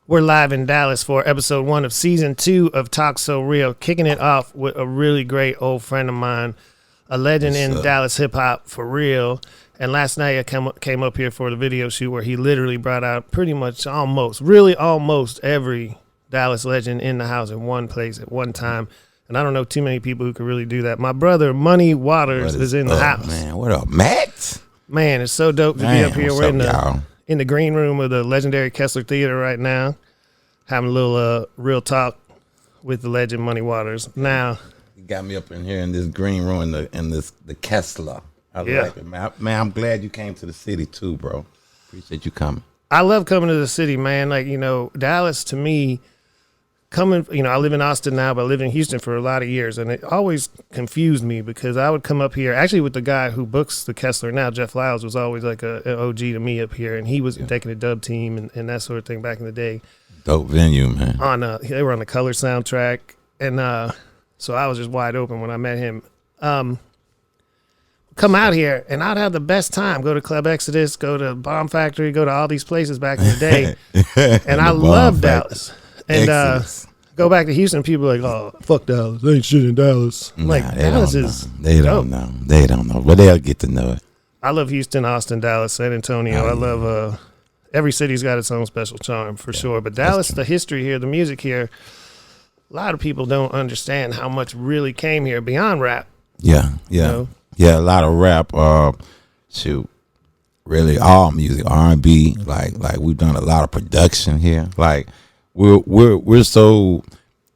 We're live in Dallas for episode 1 of season 2 of Talk So Real, kicking it off with a really great old friend of mine, a legend in Dallas hip hop for real. And last night I came up here for the video shoot where he literally brought out pretty much almost every Dallas legend in the house in one place at one time. And I don't know too many people who could really do that. My brother, Money Waters, is in the house. Man, what up, Matt? Man, it's so dope to be up here. We're in the green room of the legendary Kessler Theater right now, having a little real talk with the legend Money Waters. Now, you got me up in here in this green room in the Kessler. I like it, man. I'm glad you came to the city too, bro. Appreciate you coming. I love coming to the city, man. Like, you know, Dallas to me, I live in Austin now, but I lived in Houston for a lot of years, and it always confused me because I would come up here, actually with the guy who books the Kessler now, Jeff Lyles, was always like an OG to me up here, and he was taking a dub team and that sort of thing back in the day. Dope venue, man. They were on the Color soundtrack, and so I was just wide open when I met him. Come out here, and I'd have the best time. Go to Club Exodus, go to Bomb Factory, go to all these places back in the day, and I love Dallas. And go back to Houston, people are like, oh, fuck Dallas. They ain't shit in Dallas. I'm like, Dallas is They don't know. They don't know. But they'll get to know it. I love Houston, Austin, Dallas, San Antonio. I love every city's got its own special charm for sure. But Dallas, the history here, the music here, a lot of people don't understand how much really came here beyond rap. Yeah. You know? Yeah, a lot of rap. Really all music, R&B. Like we've done a lot of production here. Like we're so,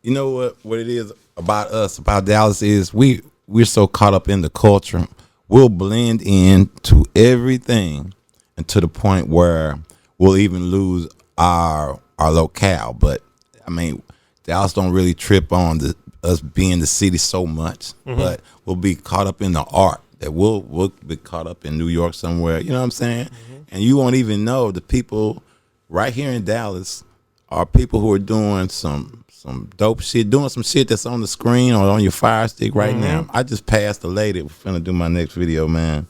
you know what it is about us, about Dallas is we're so caught up in the culture. We'll blend in to everything, and to the point where we'll even lose our locale. But I mean, Dallas don't really trip on us being the city so much, but we'll be caught up in the art. That we'll be caught up in New York somewhere, you know what I'm saying? And you won't even know the people right here in Dallas are people who are doing some dope shit, doing some shit that's on the screen or on your Fire Stick right now. I just passed a lady, we're finna do my next video, man.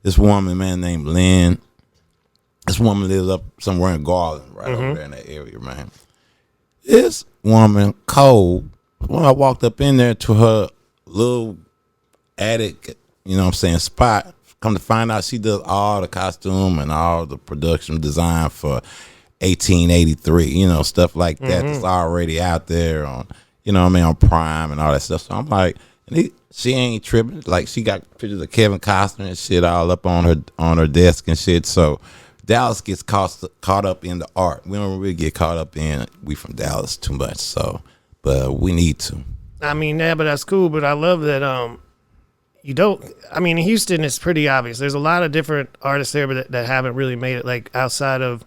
This woman, man, named Lynn. This woman lives up somewhere in Garland, right over there in that area, man. This woman, cold, when I walked up in there to her little attic, you know what I'm saying, spot, come to find out she does all the costume and all the production design for 1883, you know, stuff like that that's already out there on, you know what I mean, on Prime and all that stuff. So I'm like, she ain't tripping. Like, she got pictures of Kevin Costner and shit all up on her desk and shit. So Dallas gets caught up in the art. We don't really get caught up in, we from Dallas too much. So, but we need to. I mean, yeah, but that's cool. But I love that you don't. I mean, in Houston, it's pretty obvious. There's a lot of different artists there, but that haven't really made it, like, outside of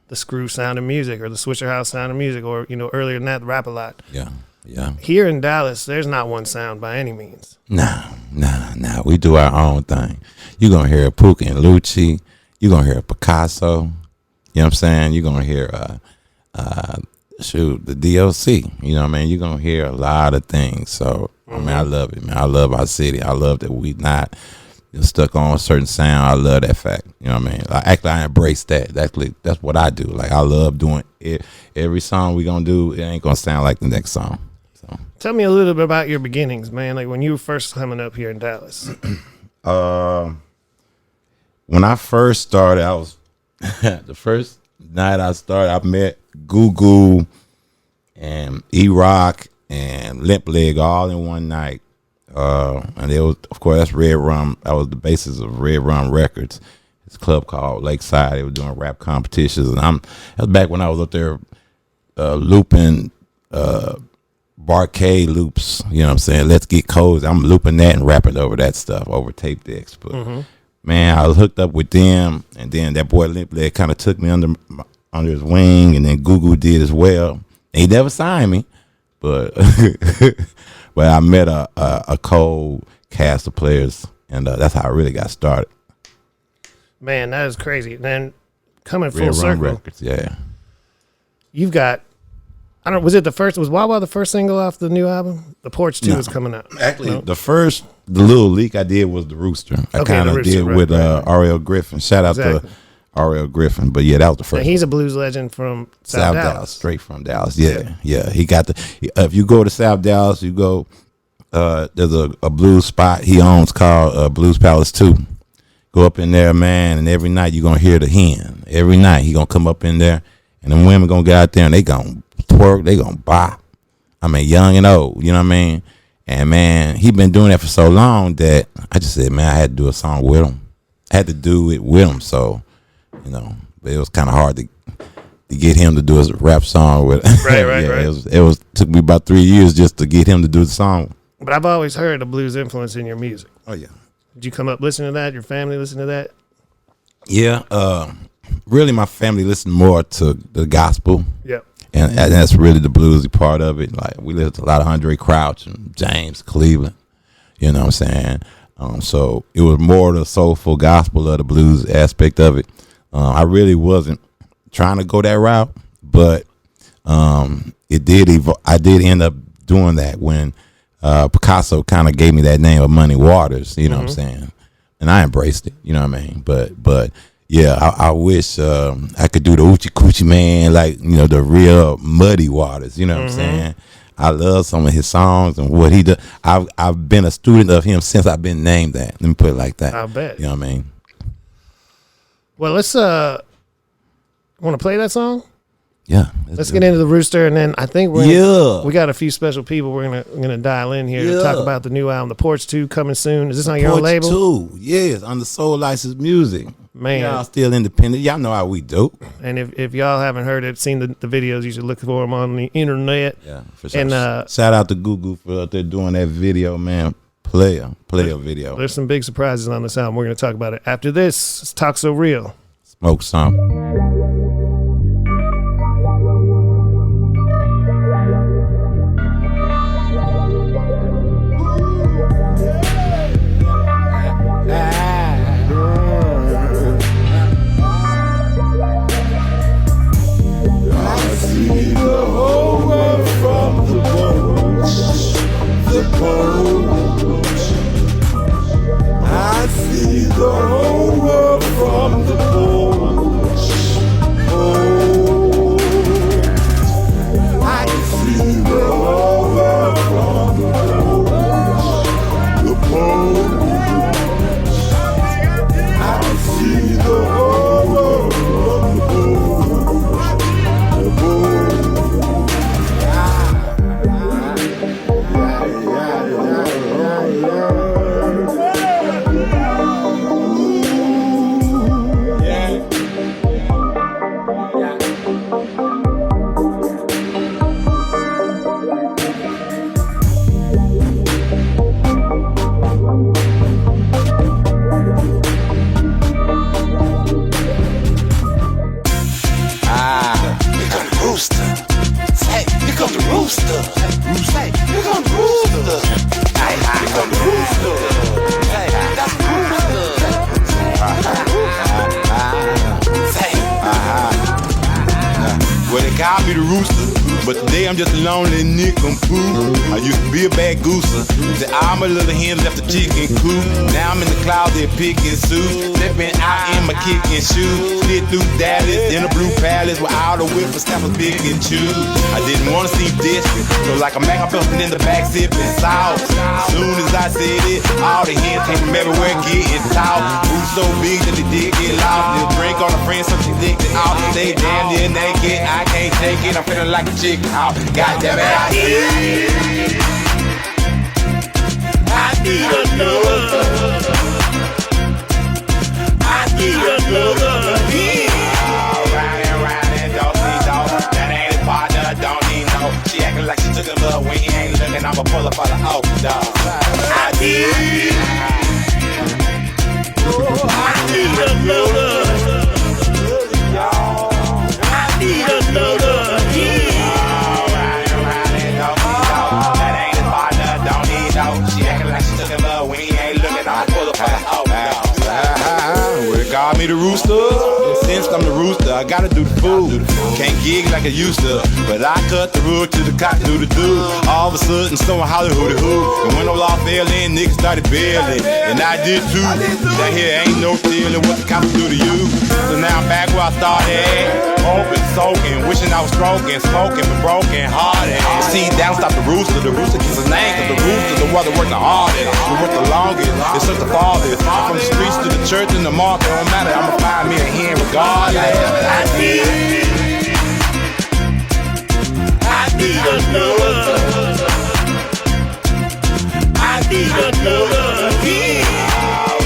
the Screw Sound of Music or the Swisher House Sound of Music, or, you know, earlier than that, Rap-A-Lot. Yeah. Here in Dallas, there's not one sound by any means. Nah. We do our own thing. You're gonna hear Puka and Lucci. You're gonna hear Picasso. You know what I'm saying? You're gonna hear the DOC. You know what I mean? You're gonna hear a lot of things. So I mean, I love it, man. I love our city. I love that we not stuck on a certain sound. I love that fact. You know what I mean? I embrace that. That's what I do. Like, I love doing it. Every song we gonna do, it ain't gonna sound like the next song. So tell me a little bit about your beginnings, man. Like, when you were first coming up here in Dallas. When I first started, I was the first night I started, I met Goo and E-Rock and Limp Leg all in one night. And it was, of course, that's Red Rum. That was the basis of Red Rum Records. It's a club called Lakeside. They were doing rap competitions, and that was back when I was up there looping Barcade loops. You know what I'm saying? Let's Get Cozy. I'm looping that and rapping over that stuff over tape decks. But man, I was hooked up with them, and then that boy Limp Leg kind of took me under his wing, and then Goo did as well. He never signed me, but but I met a cold cast of players, and that's how I really got started. Man, that is crazy. Then coming full Red circle, Rum Records, yeah. You've got, I don't know, was Wawa the first single off the new album? The Porch 2 is coming out. Actually, the little leak I did was the Rooster. I kind of did with Ariel Griffin. Shout out to R.L. Griffin. But yeah, that was the first. And he's a blues legend from South Dallas. Straight from Dallas. Yeah. He got if you go to South Dallas, you go. There's a blues spot he owns called Blues Palace 2. Go up in there, man, and every night you're gonna hear the hen. Every night he gonna come up in there, and the women gonna get out there and they gonna twerk, they gonna bop. I mean, young and old, you know what I mean? And man, he been doing that for so long that I just said, man, I had to do a song with him. I had to do it with him, so but it was kind of hard to get him to do a rap song with. Right. It was took me about 3 years just to get him to do the song. But I've always heard the blues influence in your music. Oh yeah. Did you come up listening to that? Your family listen to that? Yeah. Really, my family listened more to the gospel. Yep. And that's really the bluesy part of it. Like, we listened to a lot of Andre Crouch and James Cleveland. You know what I'm saying? So it was more the soulful gospel of the blues aspect of it. I really wasn't trying to go that route, but it did I did end up doing that when Picasso kind of gave me that name of Money Waters. You know what I'm saying? And I embraced it. You know what I mean? But yeah, I wish I could do the Oochie Coochie Man, like, the real Muddy Waters. You know what I'm saying? I love some of his songs and what he does. I've been a student of him since I've been named that. Let me put it like that. I bet. You know what I mean? Well, let's want to play that song? Yeah. Let's get into the Rooster, and then I think we got a few special people we're gonna dial in here to talk about the new album, The Porch 2, coming soon. Is this on your own label? Porch 2, yes, on the Soul License Music. Man, y'all still independent. Y'all know how we do. And if y'all haven't heard it, seen the videos, you should look for them on the internet. Yeah, for sure. And shout out to Gugu for out there doing that video, man. Player video. There's some big surprises on this album. We're gonna talk about it after this. It's Talk So Real. Smoke some. I see the whole world from the porch. Oh, I see the whole world from the porch. I see the whole world from the porch. Well, they call me the rooster, but today I'm just a lonely nickel poo. I used to be a bad gooser. Said all my little hens left the chicken coop. Now I'm in the closet picking suits, stepping out in my kicking shoes. Slid through Dallas in a blue palace with all the whippers, snappers, big and choose. I didn't want to seem distant, so like a Mac, I'm busting in the back sipping sauce. Soon as I said it, all the hens came from everywhere getting tall. Who's so big that they did get lost? They'll drink on a friend, so she dicked it off. They damn near naked, I can't take it. I'm feeling like a chick. Oh, God damn it, I need another. I need another. Alright, don't need no. That ain't his partner, don't need no. She acting like she took a little when he ain't looking. I'ma pull up on the dog. I need another. I need another. Well, they call me the rooster. And since the I gotta do the food. Can't gig like I used to, but I cut the rug to the cotton do the do. All of a sudden, someone hollered who the who. And when no law fell in, niggas started bailing. And I did too. That here ain't no telling what the cops do to you. So now I'm back where I started. Open, soaking, wishing I was stroking, smoking, but broken hearted. See, down stop the rooster. The rooster gets his name, cause the rooster's the one that worked the hardest. We worked the longest, it's such the farthest. From the streets to the church and the market, don't matter, I'ma find me a hand regardless. I need another. I need another kid.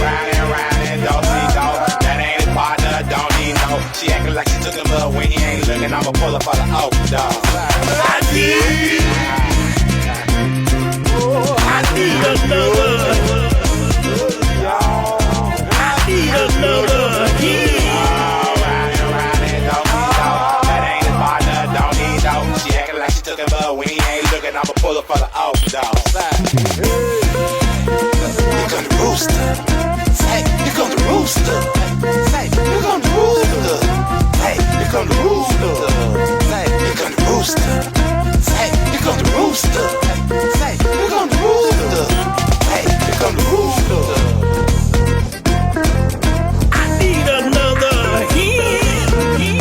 Riding, don't need no. That ain't his partner, don't need no. She acting like she took him up when he ain't looking. I'ma pull her for the oak dog. I need another. I need another kid. Riding, don't need no. That ain't his partner, don't need no. She acting like she took him up when he ain't looking. I'ma pull her for the oak dog. Here come the rooster. Say, here come the rooster. Say, here come the rooster. Hey, here come the rooster. Say, here come the rooster. Say, here come the rooster. Say, here come the rooster. Hey, here come the rooster. I need another hen.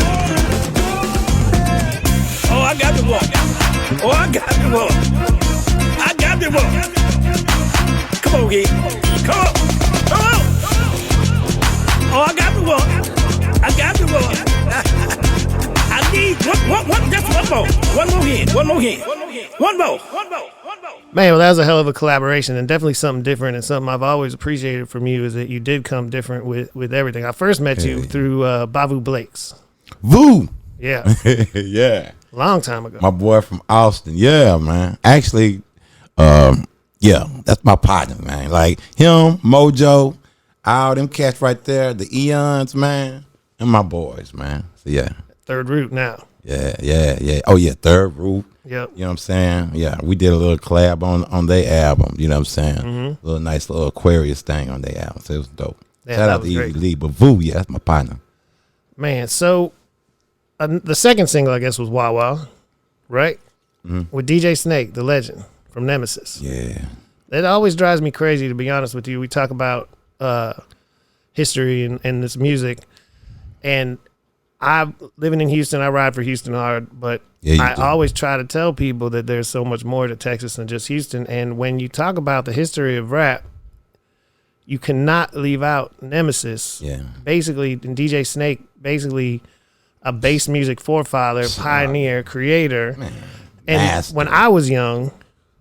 Oh, I got the one. Oh, I got the one. I got the one. Come on, kid. Come on. Come on. Oh, I got the one. I got the one. I need one, just one more. One more hit. One more hit. One more. Man, well, that was a hell of a collaboration and definitely something different, and something I've always appreciated from you is that you did come different with everything. I first met you through Bavu Blake's. Voo. Yeah. Yeah. Long time ago. My boy from Austin. Yeah, man. Actually, yeah, that's my partner, man. Like him, Mojo, all them cats right there, the Eons, man, and my boys, man. So yeah. Third Root now. Yeah. Oh yeah, Third Root. Yep. You know what I'm saying? Yeah, we did a little collab on their album. You know what I'm saying? Mm-hmm. Little nice little Aquarius thing on their album. So it was dope. Yeah, Shout out to Easy Lee, but Voo, yeah, that's my partner. Man, so the second single, I guess, was Wawa, right? Mm-hmm. With DJ Snake, the legend from Nemesis. Yeah. It always drives me crazy, to be honest with you. We talk about history and this music, and I'm living in Houston. I ride for Houston hard, but I always try to tell people that there's so much more to Texas than just Houston. And when you talk about the history of rap, you cannot leave out Nemesis. Yeah. Basically, and DJ Snake, basically a bass music forefather, pioneer, creator. Man, and master. When I was young,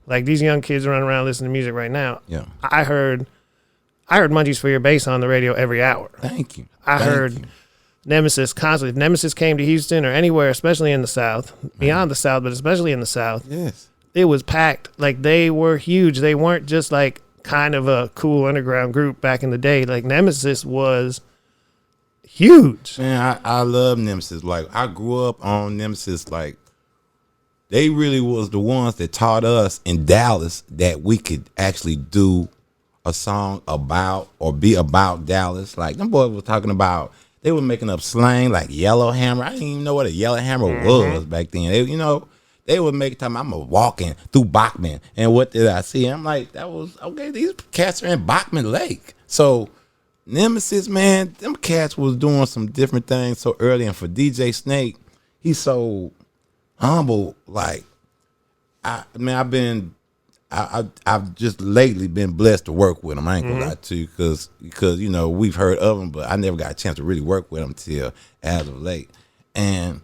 like these young kids running around listening to music right now, I heard Munchies for Your Bass on the radio every hour. Thank you. I heard Nemesis constantly. If Nemesis came to Houston or anywhere, especially in the South, beyond the South, but especially in the South, it was packed. Like, they were huge. They weren't just like kind of a cool underground group back in the day. Like, Nemesis was huge. Man, I love Nemesis. Like, I grew up on Nemesis. Like, they really was the ones that taught us in Dallas that we could actually do a song about or be about Dallas. Like, them boys were talking about, they were making up slang like Yellow Hammer. I didn't even know what a Yellow Hammer was back then. They, they were making time. I'm walking through Bachman, and what did I see? I'm like, that was okay. These cats are in Bachman Lake. So Nemesis, man, them cats was doing some different things so early. And for DJ Snake, he's so humble. Like, I've just lately been blessed to work with him. I ain't gonna lie to you, because we've heard of him, but I never got a chance to really work with him till as of late. And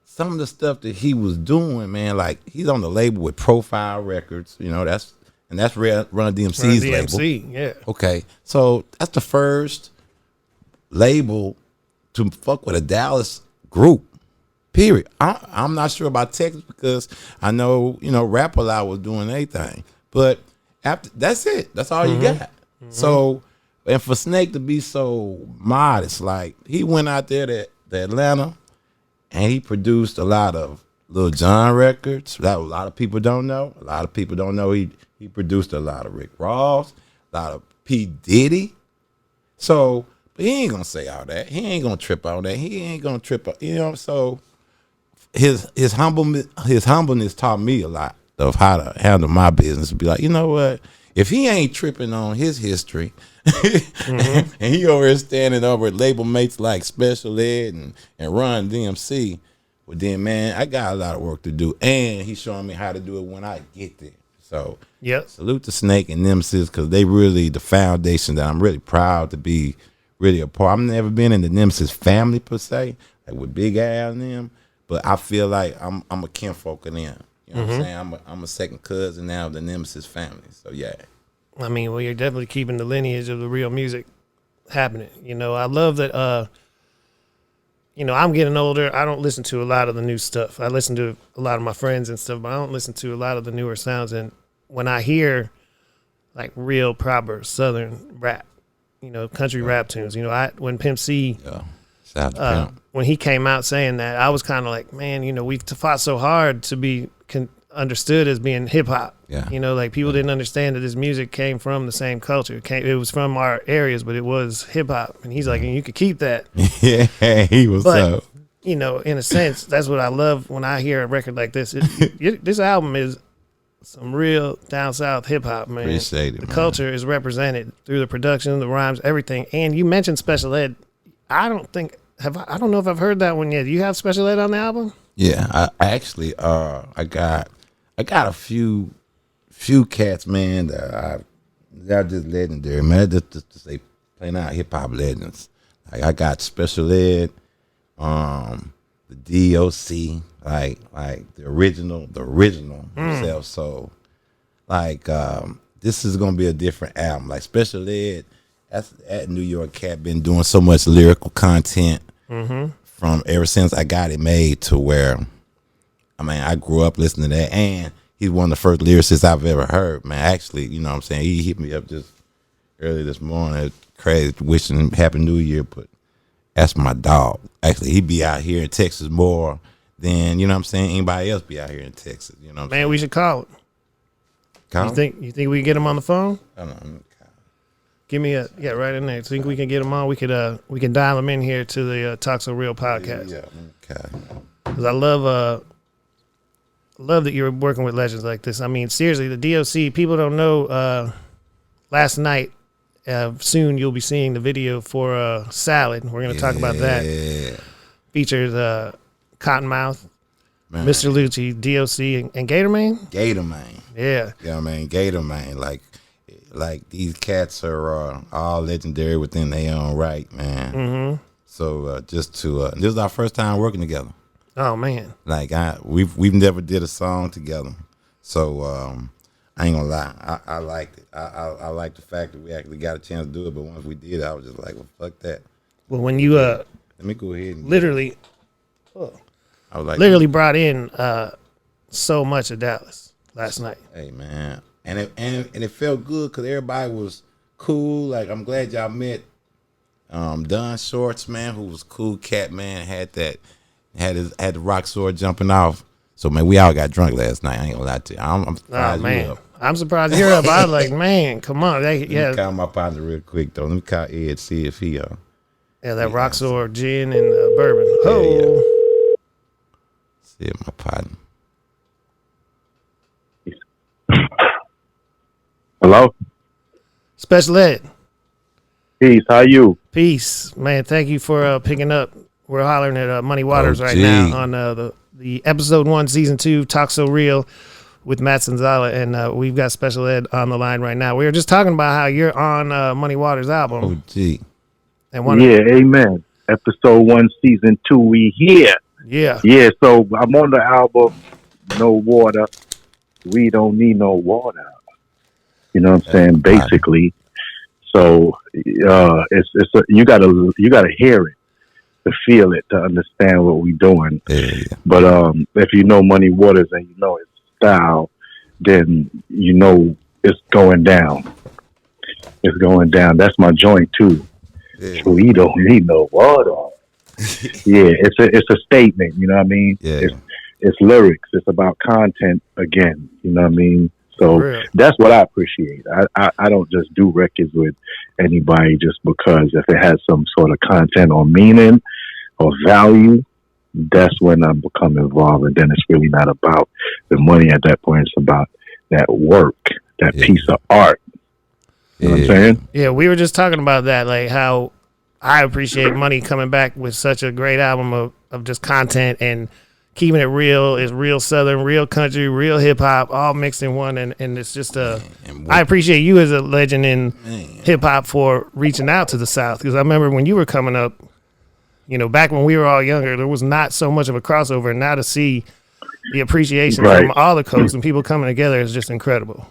some of the stuff that he was doing, man, like, he's on the label with Profile Records. That's Run DMC's label. Yeah. Okay, so that's the first label to fuck with a Dallas group. Period. I'm not sure about Texas, because I know, Rap Aloud was doing their thing. But after that's it. That's all you got. Mm-hmm. So, and for Snake to be so modest, like, he went out there to Atlanta and he produced a lot of Lil Jon records that a lot of people don't know. A lot of people don't know he produced a lot of Rick Ross, a lot of P. Diddy. So But he ain't gonna say all that. He ain't gonna trip on that. He ain't gonna trip up. You know, so his humbleness taught me a lot of how to handle my business. Be like, you know what? If he ain't tripping on his history, and he over here standing over at label mates like Special Ed and Run DMC, well then, man, I got a lot of work to do, and he's showing me how to do it when I get there. So, salute to Snake and Nemesis, because they really the foundation that I'm really proud to be really a part. I've never been in the Nemesis family per se, like with Big Al and them, but I feel like I'm a kinfolk of them. You know what I'm saying? I'm a second cousin now of the Nemesis family. So yeah. I mean, well, you're definitely keeping the lineage of the real music happening. You know, I love that. You know, I'm getting older. I don't listen to a lot of the new stuff. I listen to a lot of my friends and stuff, but I don't listen to a lot of the newer sounds. And when I hear like real proper Southern rap, you know, country rap tunes, you know, when Pimp C, when he came out saying that, I was kind of like, man, you know, we've fought so hard to be understood as being hip hop. Yeah. You know, like people didn't understand that this music came from the same culture. It was from our areas, but it was hip hop. And he's like, and you could keep that. Yeah, he was. But you know, in a sense, that's what I love when I hear a record like this. This album is some real down south hip hop, man. Appreciate it. The culture is represented through the production, the rhymes, everything. And you mentioned Special Ed. I don't know if I've heard that one yet. Do you have Special Ed on the album? Yeah, I actually I got a few cats, man, that are just legendary, man. Just to say playing out hip hop legends. Like I got Special Ed, the DOC, like the original himself. So like this is gonna be a different album. Like Special Ed, that's at New York Cat been doing so much lyrical content from ever since I got it made to where, I mean, I grew up listening to that, and he's one of the first lyricists I've ever heard, man. Actually, you know what I'm saying? He hit me up just early this morning, crazy, wishing him Happy New Year, but that's my dog. Actually, he be out here in Texas more than, you know what I'm saying, anybody else be out here in Texas. You know what I'm saying? Man, we should call it. Call you think we can get him on the phone? I don't know. Give me right in there. Think we can get him on? We can dial him in here to the Talk So Real podcast. Yeah, okay. Because I love that you're working with legends like this. I mean, seriously, the DOC, people don't know. Last night, soon you'll be seeing the video for Salad. We're going to talk about that. Features Cottonmouth, man. Mr. Lucci, DOC, and Gator Man. Gator Man. Yeah. Yeah, man, Gator Man. Like these cats are all legendary within their own right, man. Mm-hmm. So this is our first time working together. Oh man! Like we've never did a song together, so I ain't gonna lie. I liked it. I like the fact that we actually got a chance to do it. But once we did, I was just like, well, fuck that. Well, when you let me go ahead and literally, I was like, literally brought in so much of Dallas last night. Hey man. And it felt good because everybody was cool. Like I'm glad y'all met Don Shorts, man, who was cool cat, man, had the rock sword jumping off. So man, we all got drunk last night. I ain't gonna lie to you. I'm surprised man. I'm surprised you're up. I was like, man, come on. Let me call my partner real quick though. Let me call Ed, see if he that rock sword, gin and bourbon. Yeah. See if my partner. Hello? Special Ed. Peace, how you? Peace. Man, thank you for picking up. We're hollering at Money Waters right now on the episode 1, season 2, Talk So Real with Matt Sonzala, and we've got Special Ed on the line right now. We were just talking about how you're on Money Waters' album. Oh, gee. And amen. Episode 1, season 2, we here. Yeah. Yeah, so I'm on the album, No Water. We don't need no water. You know what I'm saying? Basically, so it's you gotta hear it to feel it to understand what we're doing. Yeah. But if you know Money Waters and you know his style, then you know it's going down. It's going down. That's my joint too. Yeah. We don't need no water. Yeah, it's a statement. You know what I mean? Yeah. It's lyrics. It's about content again. You know what I mean? So real. that's what I appreciate. I don't just do records with anybody just because if it has some sort of content or meaning or value, that's when I become involved. And then it's really not about the money at that point. It's about that work, that piece of art. You know what I'm saying? Yeah, we were just talking about that, like how I appreciate Money coming back with such a great album of just content and keeping it real. Is real Southern, real country, real hip hop, all mixed in one. And it's just I appreciate you as a legend in hip hop for reaching out to the South, because I remember when you were coming up, you know, back when we were all younger, there was not so much of a crossover. And now to see the appreciation from all the coasts and people coming together is just incredible.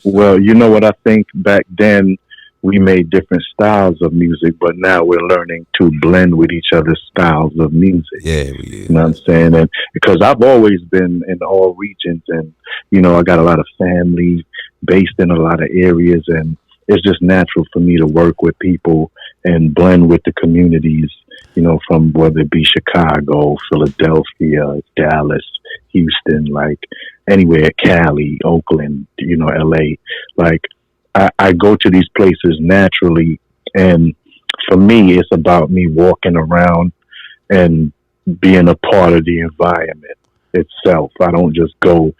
Well, you know what I think? Back then, we made different styles of music, but now we're learning to blend with each other's styles of music. Yeah, we did. You know what I'm saying? And because I've always been in all regions, and you know, I got a lot of family based in a lot of areas, and it's just natural for me to work with people and blend with the communities. You know, from whether it be Chicago, Philadelphia, Dallas, Houston, like anywhere, Cali, Oakland, you know, LA. Like I go to these places naturally, and for me, it's about me walking around and being a part of the environment itself. I don't just go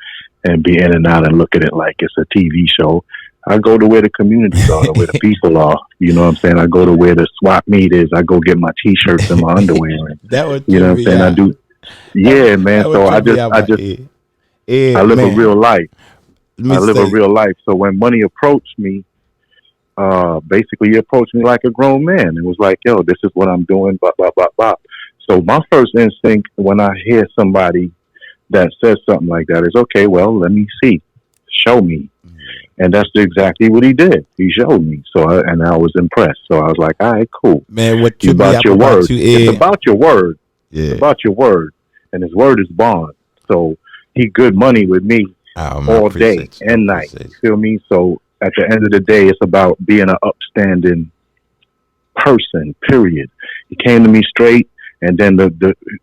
and be in and out and look at it like it's a TV show. I go to where the communities are, where the people are. You know what I'm saying? I go to where the swap meet is. I go get my T-shirts and my underwear. And, That would you know what I'm saying? I do. Yeah, man. So I live a real life. I live a real life. So when Money approached me, basically he approached me like a grown man and was like, yo, this is what I'm doing, blah, blah, blah, blah. So my first instinct when I hear somebody that says something like that is, okay, well, let me see. Show me. And that's exactly what he did. He showed me. And I was impressed. So I was like, all right, cool. Man, what you about your word. It's about your word. Yeah. It's about your word. And his word is bond. So he good money with me all day and night. You feel me? So at the end of the day, it's about being an upstanding person, period. He came to me straight, and then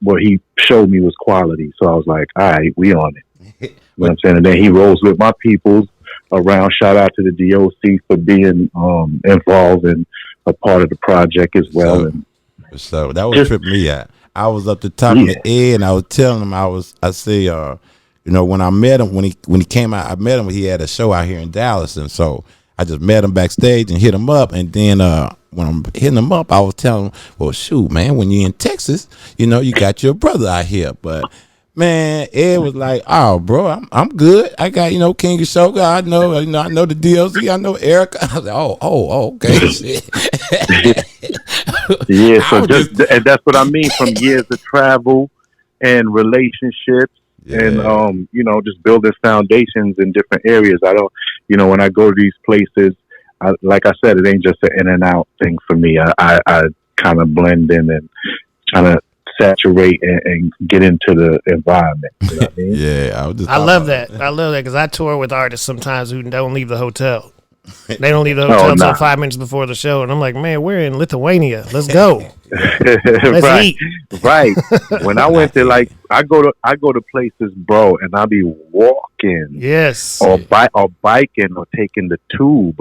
what he showed me was quality. So I was like, all right, we on it. You know what I'm saying? And then he rolls with my peoples around. Shout out to the DOC for being involved in a part of the project as well. So that was tripping me out. I was up to talking to Ed, and I was telling him I say, you know, when I met him, when he came out, I met him when he had a show out here in Dallas, and so I just met him backstage and hit him up, and then when I'm hitting him up, I was telling him, well, shoot, man, when you're in Texas, you know, you got your brother out here, but. Man, Ed was like, "Oh, bro, I'm good. I got, you know, King Ashoka. I know the DLC. I know Erica." I was like, "Oh, okay." Shit. Yeah, so and that's what I mean from years of travel and relationships, and you know, just building foundations in different areas. I don't, you know, when I go to these places, like I said, it ain't just an in and out thing for me. I kind of blend in and kind of saturate and get into the environment. You know what I mean? Yeah, I love that. I love that because I tour with artists sometimes who don't leave the hotel. They don't leave the hotel until 5 minutes before the show, and I'm like, man, we're in Lithuania. Let's go. Let's eat. Right. When I went there, like I go to places, bro, and I be walking, yes, or biking, or taking the tube,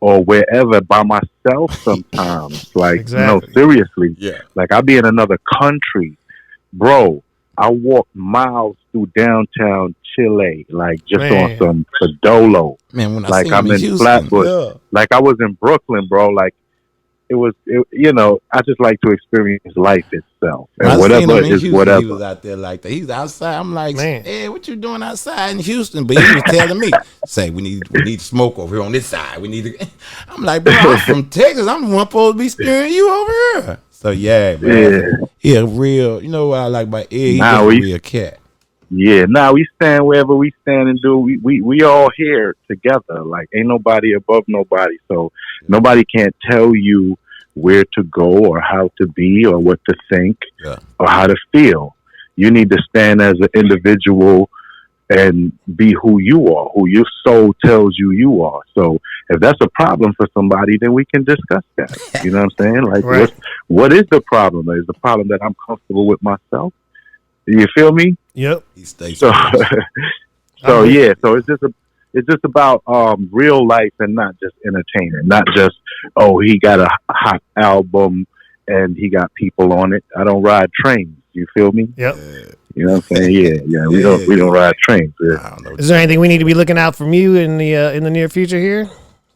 or wherever by myself sometimes. Like, exactly. No, seriously. Yeah. Like, I'll be in another country. Bro, I walk miles through downtown Chile, like, just on some Podolo. Man, when I like, I'm in Houston, Flatbush. Like, I was in Brooklyn, bro. Like, you know, I just like to experience life itself. And whatever is Houston, whatever. He was out there like that. He's outside. I'm like, hey, what you doing outside in Houston? But he was telling me, say, we need smoke over here on this side. We need to. I'm like, bro, I'm from Texas. I'm the one supposed to be steering you over here. So yeah, man. Yeah, real. You know what I like about Ed? He's a real cat. Yeah, we stand wherever we stand and do. We all here together. Like, ain't nobody above nobody. So nobody can't tell you where to go or how to be or what to think or how to feel. You need to stand as an individual and be who you are, who your soul tells you are. So if that's a problem for somebody, then we can discuss that. You know what I'm saying? Like, what is the problem? Is the problem that I'm comfortable with myself? You feel me? Yep. He stays so yeah. So it's just it's just about real life and not just entertainment. Not just he got a hot album and he got people on it. I don't ride trains. You feel me? Yep. You know what I'm saying? Yeah. We don't ride trains. Yeah. I don't know. Is there anything we need to be looking out from you in the near future here?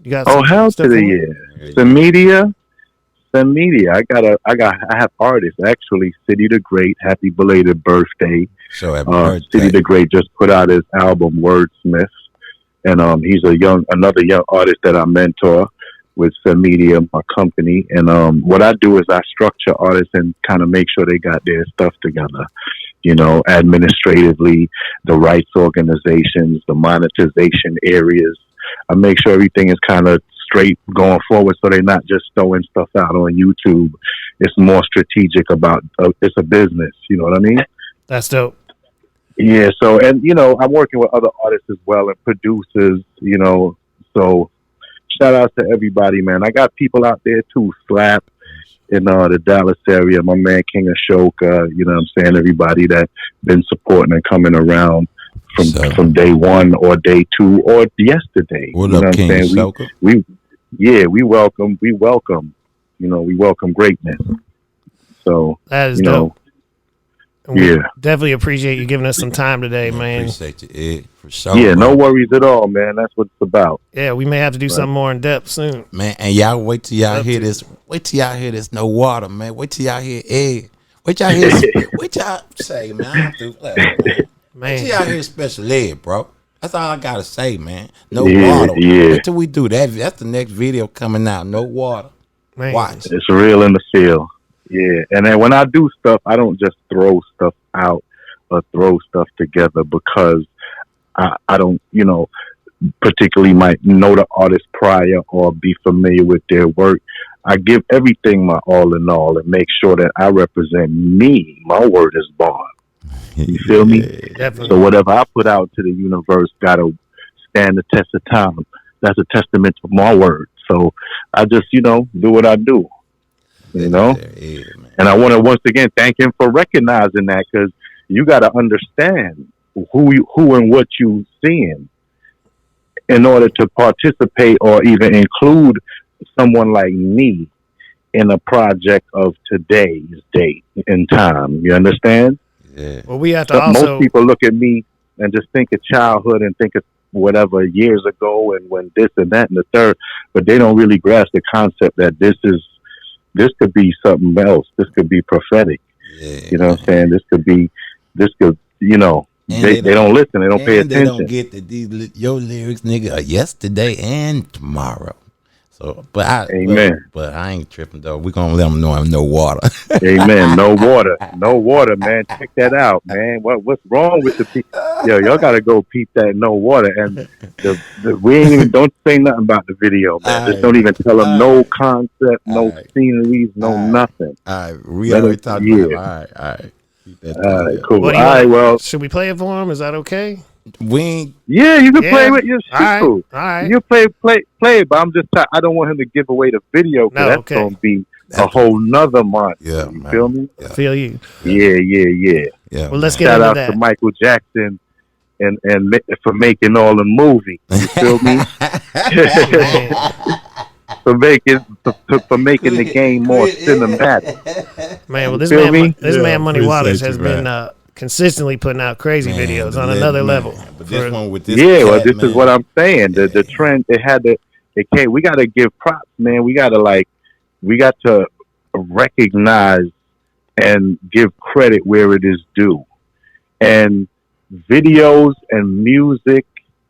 You got Oh some hell stuff to the coming? yeah. Some media. I have artists actually. City the Great. Happy belated birthday. So happy birthday. City the Great just put out his album Wordsmith, and he's another young artist that I mentor with Some Media, my company. And what I do is I structure artists and kind of make sure they got their stuff together. You know, administratively, the rights organizations, the monetization areas. I make sure everything is kind of straight going forward, so they're not just throwing stuff out on YouTube. It's more strategic about it's a business. You know what I mean? That's dope. Yeah. So, and I'm working with other artists as well and producers. So shout out to everybody, man. I got people out there too. Slap in the Dallas area. My man King Ashoka. You know what I'm saying? Everybody that been supporting and coming around from day one or day two or yesterday. What you know up, what King I'm saying? Ashoka? We welcome. We welcome greatness. So That is dope. And we Yeah. definitely appreciate you giving us some time today, man. Appreciate you, Ed, for sure. Yeah, bro. no worries at all, man. That's what it's about. Yeah, we may have to do something more in depth soon. Man, and y'all wait till y'all Love hear to. this. Wait till y'all hear this. No water, man. Wait till y'all hear Ed. Wait till y'all hear. Wait till y'all say, man. I'm through playing, man. Wait till y'all hear Special Ed, bro. That's all I gotta say, man. No water. Yeah. Wait till we do that. That's the next video coming out. No water. Man. Watch. It's real in the field. Yeah. And then when I do stuff, I don't just throw stuff out or throw stuff together because I don't, particularly might know the artist prior or be familiar with their work. I give everything my all in all and make sure that I represent me. My word is bond. You feel me? Definitely. So whatever I put out to the universe got to stand the test of time. That's a testament to my word. So I just, do what I do, Yeah, man. And I want to once again thank him for recognizing that, because you got to understand who and what you seeing in order to participate or even include someone like me in a project of today's date and time. You understand? Yeah. Well, we have to But also. most people look at me and just think of childhood and think of whatever years ago and when this and that and the third, but they don't really grasp the concept that this could be something else. This could be prophetic. Yeah. You know what I'm saying? This could, they don't listen. They don't pay And they attention. don't get that your lyrics, nigga, are yesterday and tomorrow. So, Amen. But I ain't tripping though. We gonna let them know I'm no water. Amen. No water, man. Check that out, man. What's wrong with the people? Yo, y'all gotta go peep that no water. And we ain't even don't say nothing about the video, man. Just don't even tell them no concept, no sceneries, no nothing. All right, we already talked about it. All right. Keep that All right, down. cool. What All do you right, want? well, Should we play it for him? Is that okay? We ain't. yeah, you can Yeah. play with your shit. All right. Cool. All right. You play, but I'm just I don't want him to give away the video, because No, that's okay. gonna be a whole nother monster. Yeah, You man. feel me? Yeah. Feel you. Yeah. Yeah. Well, let's man. get Shout into out that. to Michael Jackson and for making all the movie. You feel me? for making the game more cinematic. Man, well, this feel me? man Money Waters appreciate has you, been man. consistently putting out crazy Man, videos the on legend, another man. level. But this one with this Yeah, well, cat, this man. is what I'm saying. The Yeah. trend, it came. We got to give props, man. We got to recognize and give credit where it is due. And videos and music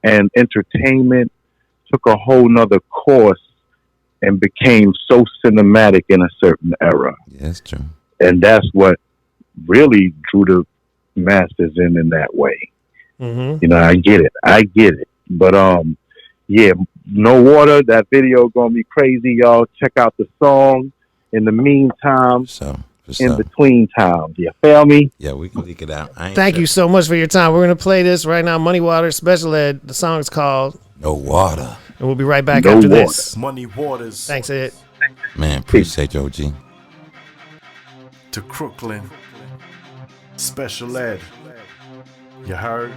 and entertainment took a whole nother course and became so cinematic in a certain era. Yeah, that's true. And that's what really drew the masses in that way. Mm-hmm. I get it. But yeah, No Water, that video gonna be crazy, y'all. Check out the song in the meantime, So, in between time. You feel me? yeah, we can leak it out. I ain't Thank you tripping. so much for your time. We're going to play this right now. Money Waters, Special Ed. The song is called, No water, and we'll be right back No after water. this. Money Waters Thanks, Ed. man. Appreciate you, OG. to Crooklyn. Special Ed. You heard?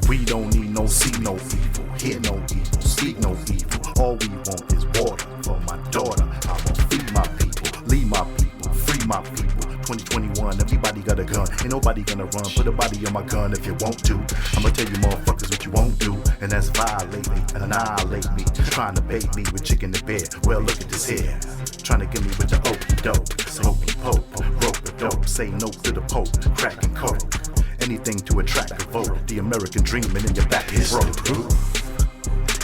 We don't need no see no evil, hear no evil, speak no evil. All we want is water for my daughter. I'ma feed my people, lead my people, free my people. 2021, everybody got a gun. Ain't nobody gonna run. Put a body on my gun if you want to. I'ma tell you motherfuckers what you won't do, and that's violate me and annihilate me. Trying to bait me with chicken and bed. Well, look at this here. Trying to get me with the okey doke, hokey poke, rope a dope. Say no to the pope, crack and coke. Anything to attract a vote. The American dream, and in your back is broke.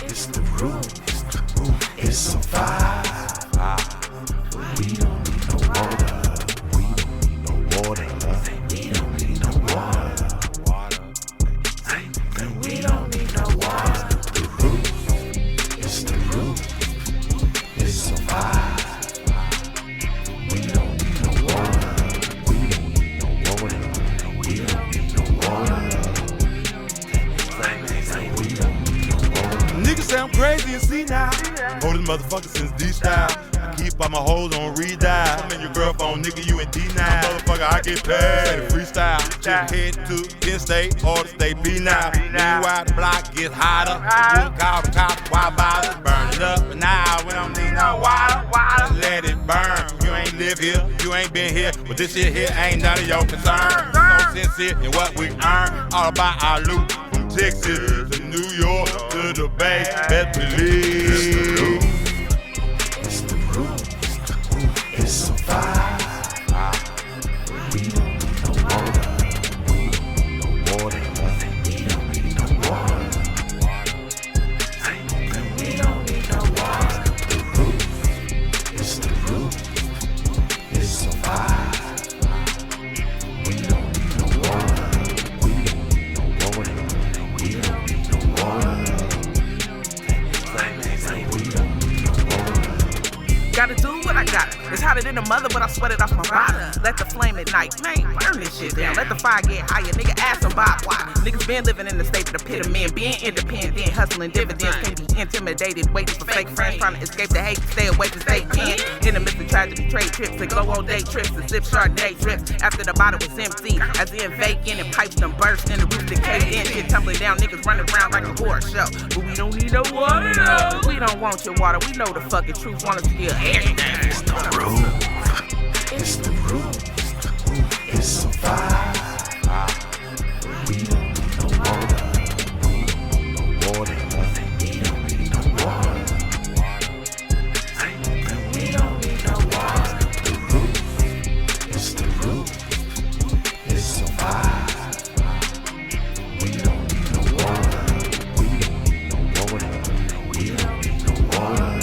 It's the roof. It's a vibe. We don't need no water. We don't need no water. We don't need no water. We don't need no water. The roof. It's the roof. It's a vibe. We don't need no water. We don't need no water. We don't need no water. Niggas say I'm crazy and see now. Hold this motherfucker since D-style. I keep all my hoes on redial. I'm in your girl phone, nigga, you in D9. Motherfucker, I get paid. Say the freestyle. Just head to Penn State or the state B now. Meanwhile, the block gets hotter. We'll call the cops, why bother? Burn it up, but now we don't need no water. Let it burn. You ain't live here, you ain't been here, but this shit here ain't none of your concern. No sense here in what we earn. All about our loot. Texas to New York to the Bay, best believe. It's the roof. It's a vibe. We don't need no water. We don't need no water. We don't need no water. We don't need no water. The roof. It's the roof. It's a vibe. We don't need no water. We don't need no water. We don't need no water. We don't need no water. Gotta do what I gotta. It's hotter than a mother, but I sweat it off my body. Let the flame ignite, man, burn this shit down. Let the fire get higher, nigga, ask them Bob why. Niggas been living in the state of the pit of men, being independent, hustling dividends, can't be intimidated, waiting for fake friends, trying to escape the hate, stay away from state pen. In the midst of tragedy, trade trips, and go on day trips, and sip Chardonnay trips. After the bottle was empty, as in vacant, and pipes done burst, and the roof decayed in, shit tumbling down, niggas running around like a horse show. But we don't need no water, no. We don't want your water, we know the fucking truth, want us to kill everything. It's the roof. It's the roof. It's a vibe. We don't need no water. We don't need no water. We don't need no water. We don't need no water. The roof. It's the roof. It's a vibe. We don't need no water. We don't need no water. We don't need no water. We don't need no water.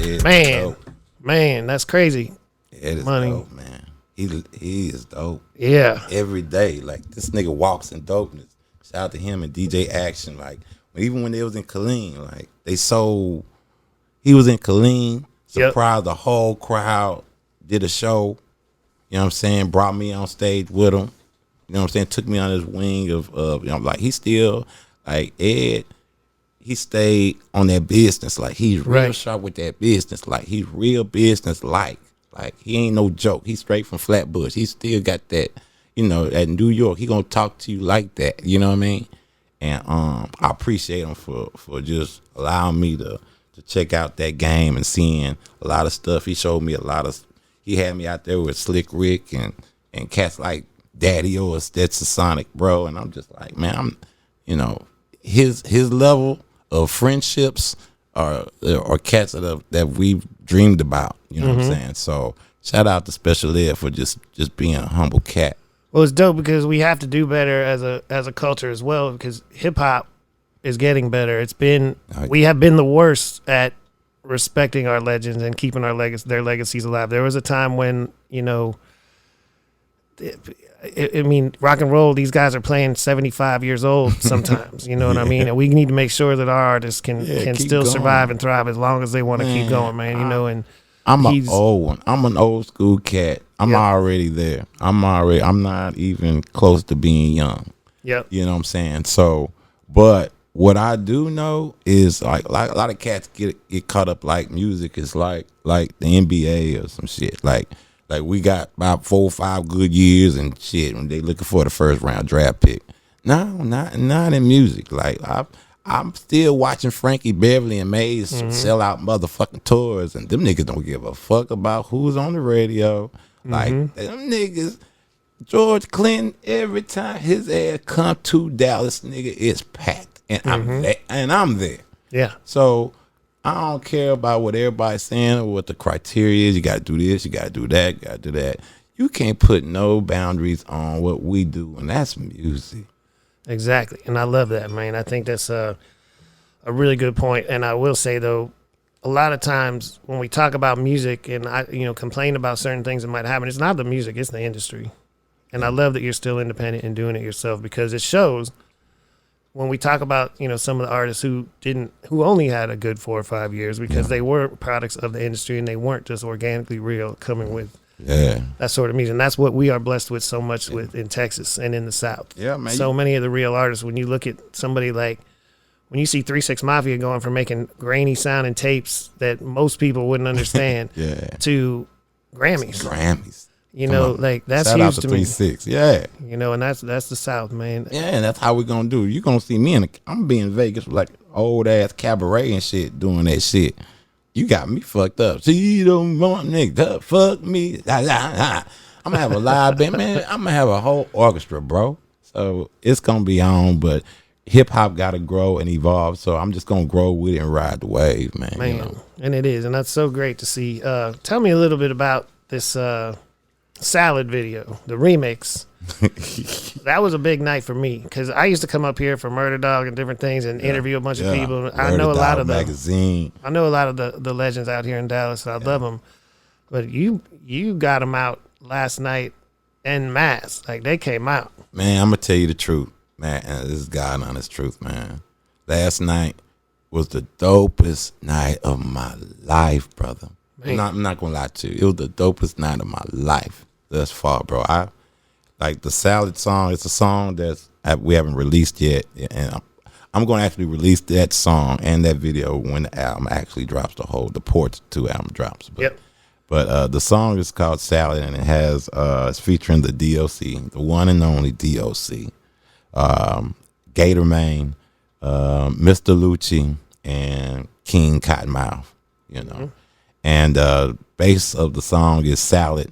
It's Man, dope. man, that's crazy. It is Money. dope, man. He is dope. Yeah. Every day. Like, this nigga walks in dopeness. Shout out to him and DJ Action. Like, even when they was in Killeen, like, he was in Killeen, surprised the whole crowd, did a show, you know what I'm saying, brought me on stage with him, you know what I'm saying, took me on his wing of you know, like, he still, like, Ed, he stayed on that business. Like, he's real sharp with that business. Like, he's real business-like. Like, he ain't no joke. He's straight from Flatbush. He still got that, you know, at New York. He gonna talk to you like that. You know what I mean? And I appreciate him for just allowing me to check out that game and seeing a lot of stuff. He showed me a lot of. He had me out there with Slick Rick and cats like Daddy O or Stetson Sonic, bro. And I'm just like, man, I'm, you know, his level of friendships are cats that we've dreamed about. You know what I'm saying? So shout out to Special Ed for just being a humble cat. Well, it's dope because we have to do better as a culture as well, because hip hop is getting better. We have been the worst at respecting our legends and keeping their legacies alive. There was a time when, you know, I mean, rock and roll, these guys are playing 75 years old sometimes, you know what I mean? And we need to make sure that our artists can still going. survive and thrive as long as they want to keep going, man, you know. And I'm an old one. I'm an old school cat. I'm already there. I'm not even close to being young. Yep. You know what I'm saying? So, but what I do know is like a lot of cats get caught up like music is like the NBA or some shit. Like we got about 4 or 5 good years and shit when they looking for the first round draft pick. No, not in music. Like I'm still watching Frankie Beverly and Maze sell out motherfucking tours, and them niggas don't give a fuck about who's on the radio. Like them niggas, George Clinton, every time his ass come to Dallas, nigga, it's packed, and I'm there. Yeah. So I don't care about what everybody's saying or what the criteria is. You got to do this, you got to do that, you got to do that. You can't put no boundaries on what we do, and that's music. Exactly, and I love that, man. I think that's a really good point. And I will say though, a lot of times when we talk about music and I complain about certain things that might happen, it's not the music, it's the industry. And I love that you're still independent and doing it yourself, because it shows when we talk about some of the artists who only had a good 4 or 5 years because they were products of the industry and they weren't just organically real coming with that sort of music. And that's what we are blessed with so much with in Texas and in the South. Yeah, man. So many of the real artists, when you look at somebody like, when you see 3 6 Mafia going from making grainy sounding tapes that most people wouldn't understand to Grammys. Like that's Shout huge out to to 3 me. 6. Yeah. And that's the South, man. Yeah, and that's how we gonna do. You gonna see me I'm being in Vegas with like old ass cabaret and shit doing that shit. You got me fucked up. See, you don't want nigga to fuck me. I'm gonna have a live band, man. I'm gonna have a whole orchestra, bro. So it's gonna be on, but hip hop gotta grow and evolve. So I'm just gonna grow with it and ride the wave, man. And it is, and that's so great to see. Tell me a little bit about this Salad video, the remix. That was a big night for me because I used to come up here for Murder Dog and different things and interview a bunch of people. I know a lot of the legends out here in Dallas. And I love them, but you got them out last night en masse. Like they came out. Man, I'm gonna tell you the truth, man. And this is God honest truth, man. Last night was the dopest night of my life, brother. I'm not gonna lie to you. It was the dopest night of my life thus far, bro. I like the Salad song. It's a song we haven't released yet, and I'm going to actually release that song and that video when the album actually drops. The Porch 2 album drops. But the song is called Salad, and it has it's featuring the DOC, the one and only DOC, Gator Mane, Mr. Lucci, and King Cottonmouth. And base of the song is Salad.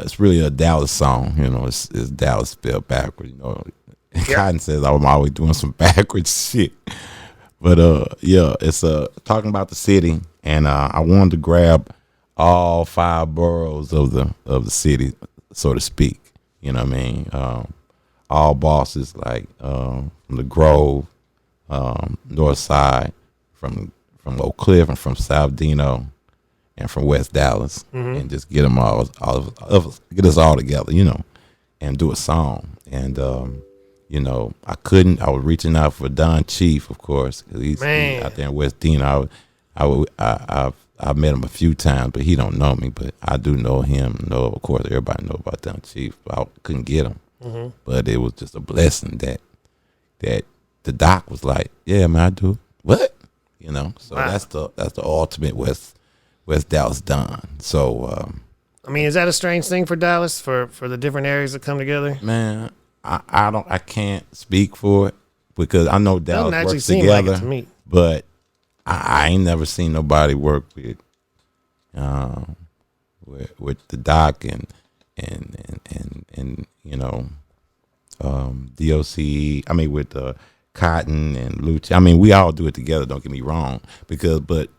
It's really a Dallas song. It's Dallas spelled backwards. Cotton says I'm always doing some backwards shit. But it's talking about the city, and I wanted to grab all 5 boroughs of the city, so to speak. You know what I mean? All bosses like from the Grove, North Side, from Oak Cliff, and from South Dino, and from West Dallas, and just get them get us all together, and do a song. And I was reaching out for Don Chief, of course, because he's out there in West Dino. I've met him a few times, but he don't know me, but I do know him. Of course, everybody know about Don Chief. But I couldn't get him, but it was just a blessing that the doc was like, "Yeah, man, I do what." So wow. That's the ultimate West Dallas Don. So is that a strange thing for Dallas for the different areas that come together? Man, I can't speak for it because I know Dallas works together. Like it to me. But I ain't never seen nobody work with the doc and DOC. I mean with Cotton and Lucci. We all do it together, don't get me wrong, but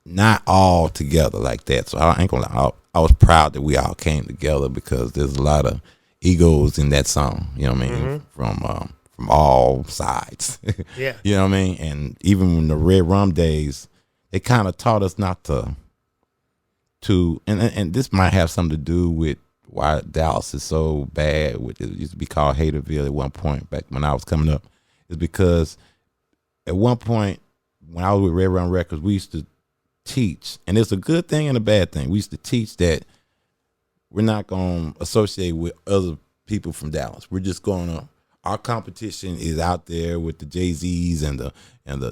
not all together like that. So I ain't gonna lie, I was proud that we all came together because there's a lot of egos in that song, from all sides. Yeah. You know what I mean? And even in the Red Rum days, they kind of taught us not to and this might have something to do with why Dallas is so bad, which it used to be called Haterville at one point back when I was coming up. Is because at one point when I was with Red Run Records, we used to teach, and it's a good thing and a bad thing. We used to teach that we're not going to associate with other people from Dallas. We're just going to, our competition is out there with the Jay-Z's and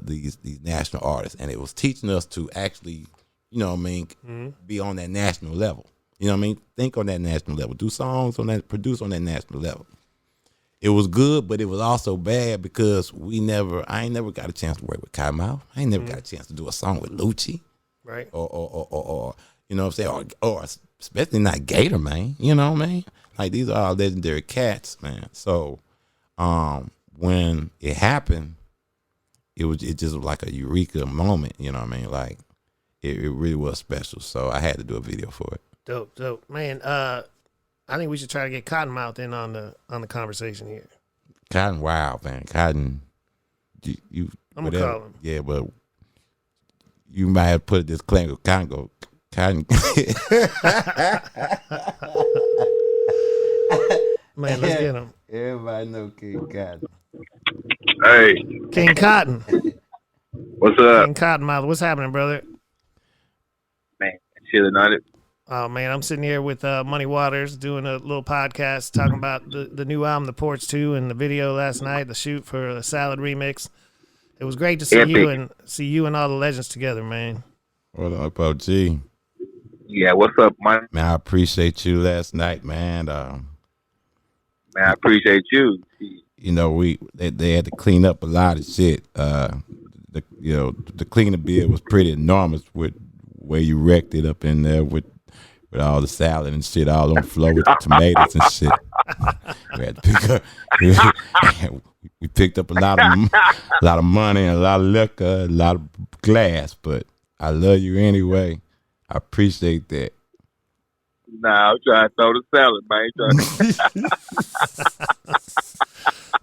these national artists, and it was teaching us to actually, you know what I mean, be on that national level. You know what I mean? Think on that national level. Do songs on that, produce on that national level. It was good, but it was also bad because I ain't never got a chance to work with Kyle. I ain't never got a chance to do a song with Lucci. Right. Or you know what I'm saying? Or especially not Gator, man. You know what I mean? Like, these are all legendary cats, man. So when it happened, it just was like a eureka moment, you know what I mean? Like, it really was special. So I had to do a video for it. Dope. Man, I think we should try to get Cottonmouth in on the conversation here. Cotton, wow, man. Cotton, you I'm gonna call him. Yeah, but you might have put this claim. Cotton. Man, let's get him. Everybody know King Cotton. Hey, King Cotton. what's up, King Cottonmouth. What's happening, brother? man? Chilling on it. Oh, man, I'm sitting here with Money Waters doing a little podcast talking about the new album, The Porch 2, and the video last night, the shoot for the Salad remix. It was great to see you and all the legends together, man. What up, OG? Yeah, what's up, man? Man, I appreciate you last night, man. Man, I appreciate you. You know, they had to clean up a lot of shit. The cleaner bill was pretty enormous with where you wrecked it up in there with all the salad and shit all on the floor with the tomatoes and shit. We had to pick up. We picked up a lot of money and a lot of liquor, a lot of glass. But I love you anyway. I appreciate that. Nah, I'm trying to throw the salad, man.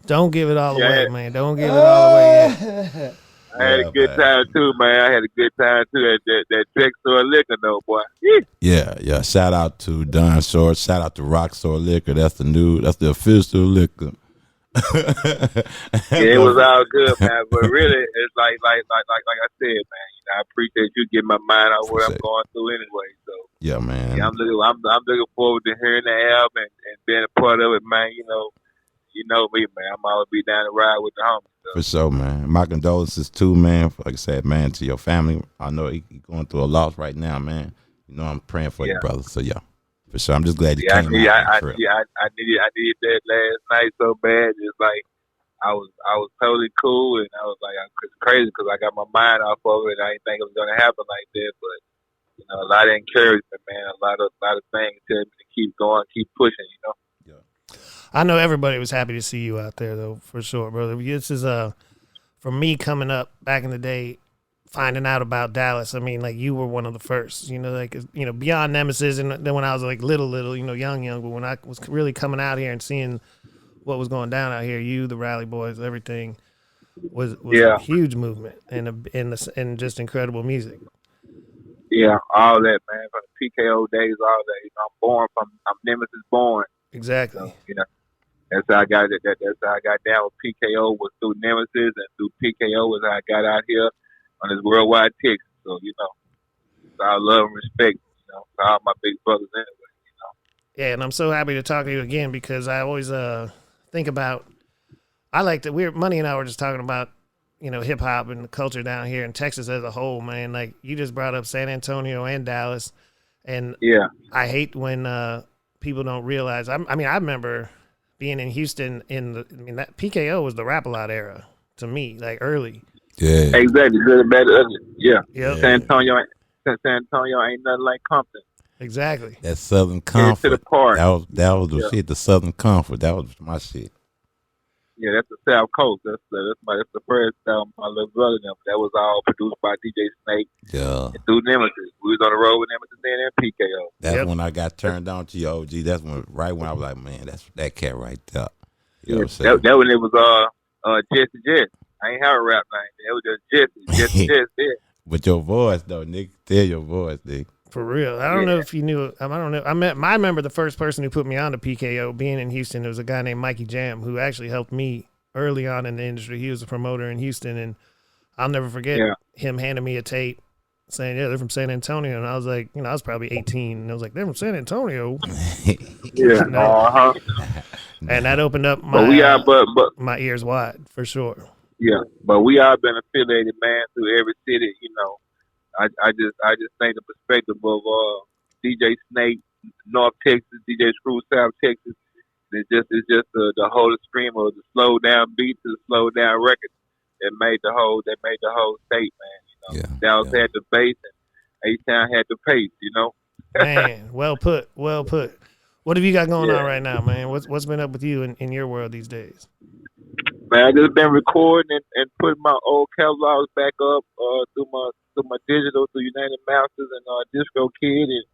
Don't give it all away, man. Don't give it all away yet. I had a good time too, man. I had a good time too at that drugstore liquor, though, boy. Yeah. Shout out to Don Short. Shout out to Rockstar Liquor. That's the official liquor. Yeah, it was all good, man. But really, it's like I said, man. You know, I appreciate you getting my mind out what I'm going through anyway. So yeah, man. Yeah, I'm looking forward to hearing the album and being a part of it, man. You know me, man. I'm always be down to ride with the homies. So. For sure, man. My condolences too, man. Like I said, man, to your family. I know he going through a loss right now, man. You know I'm praying for you, brother. So yeah, for sure. I'm just glad you came out. I needed that last night so bad. It's like I was totally cool, and I was like, it's crazy because I got my mind off of it. I didn't think it was gonna happen like that, but you know, a lot of encouragement, man. A lot of things tell me to keep going, keep pushing. You know. I know everybody was happy to see you out there, though, for sure, brother. This is for me coming up back in the day, finding out about Dallas. I mean, like, you were one of the first, you know, like, you know, beyond Nemesis, and then when I was like little, you know, young, but when I was really coming out here and seeing what was going down out here, you, the Rally Boys, everything was a huge movement and just incredible music. Yeah, all that, man, from the PKO days, all that. You know, I'm Nemesis born. Exactly. So, you know. That's how I got it. That's how I got down with PKO was through Nemesis, and through PKO was how I got out here on this worldwide ticket. So you know, it's all love and respect. You know, to all my big brothers anyway. You know. Yeah, and I'm so happy to talk to you again because I always think about. I like that. Money and I were just talking about, you know, hip hop and the culture down here in Texas as a whole, man. Like, you just brought up San Antonio and Dallas, and I hate when people don't realize. I mean, I remember being in Houston that PKO was the Rap-A-Lot era to me, like early. Yeah. Exactly. Good and bad, ugly. Yeah. Yep. San Antonio ain't nothing like Compton. Exactly. That Southern Comfort. To the part. That was the shit. The Southern Comfort. That was my shit. Yeah, that's the South Coast. That's the first album my little brother and them. That was all produced by DJ Snake. Yeah. And through Nemesis. We was on the road with Nemesis then and PKO. That's when I got turned on to your OG. That's when I was like, man, that's that cat right there. You know what I'm saying? That when it was Jesse. I ain't have a rap name. It was just Jesse. Yeah. But your voice though, Nick. Tell your voice, Nick. For real. I don't know if you knew. I don't know. I remember the first person who put me on to PKO being in Houston. It was a guy named Mikey Jam who actually helped me early on in the industry. He was a promoter in Houston, and I'll never forget him handing me a tape saying, yeah, they're from San Antonio. And I was like, I was probably 18. And I was like, they're from San Antonio. Yeah. And that opened up But we are, but my ears wide, for sure. yeah, but we are been affiliated, man, through every city. I just think the perspective of DJ Snake, North Texas, DJ Screw, South Texas. It's just the whole stream of the slow down beat to the slow down records that made the whole state, man. Dallas had the bass and H-Town had the pace, Man, well put. What have you got going on right now, man? What's been up with you in your world these days? Man, I just been recording and putting my old catalogs back up through my digital, through United Masters and Disco Kid, and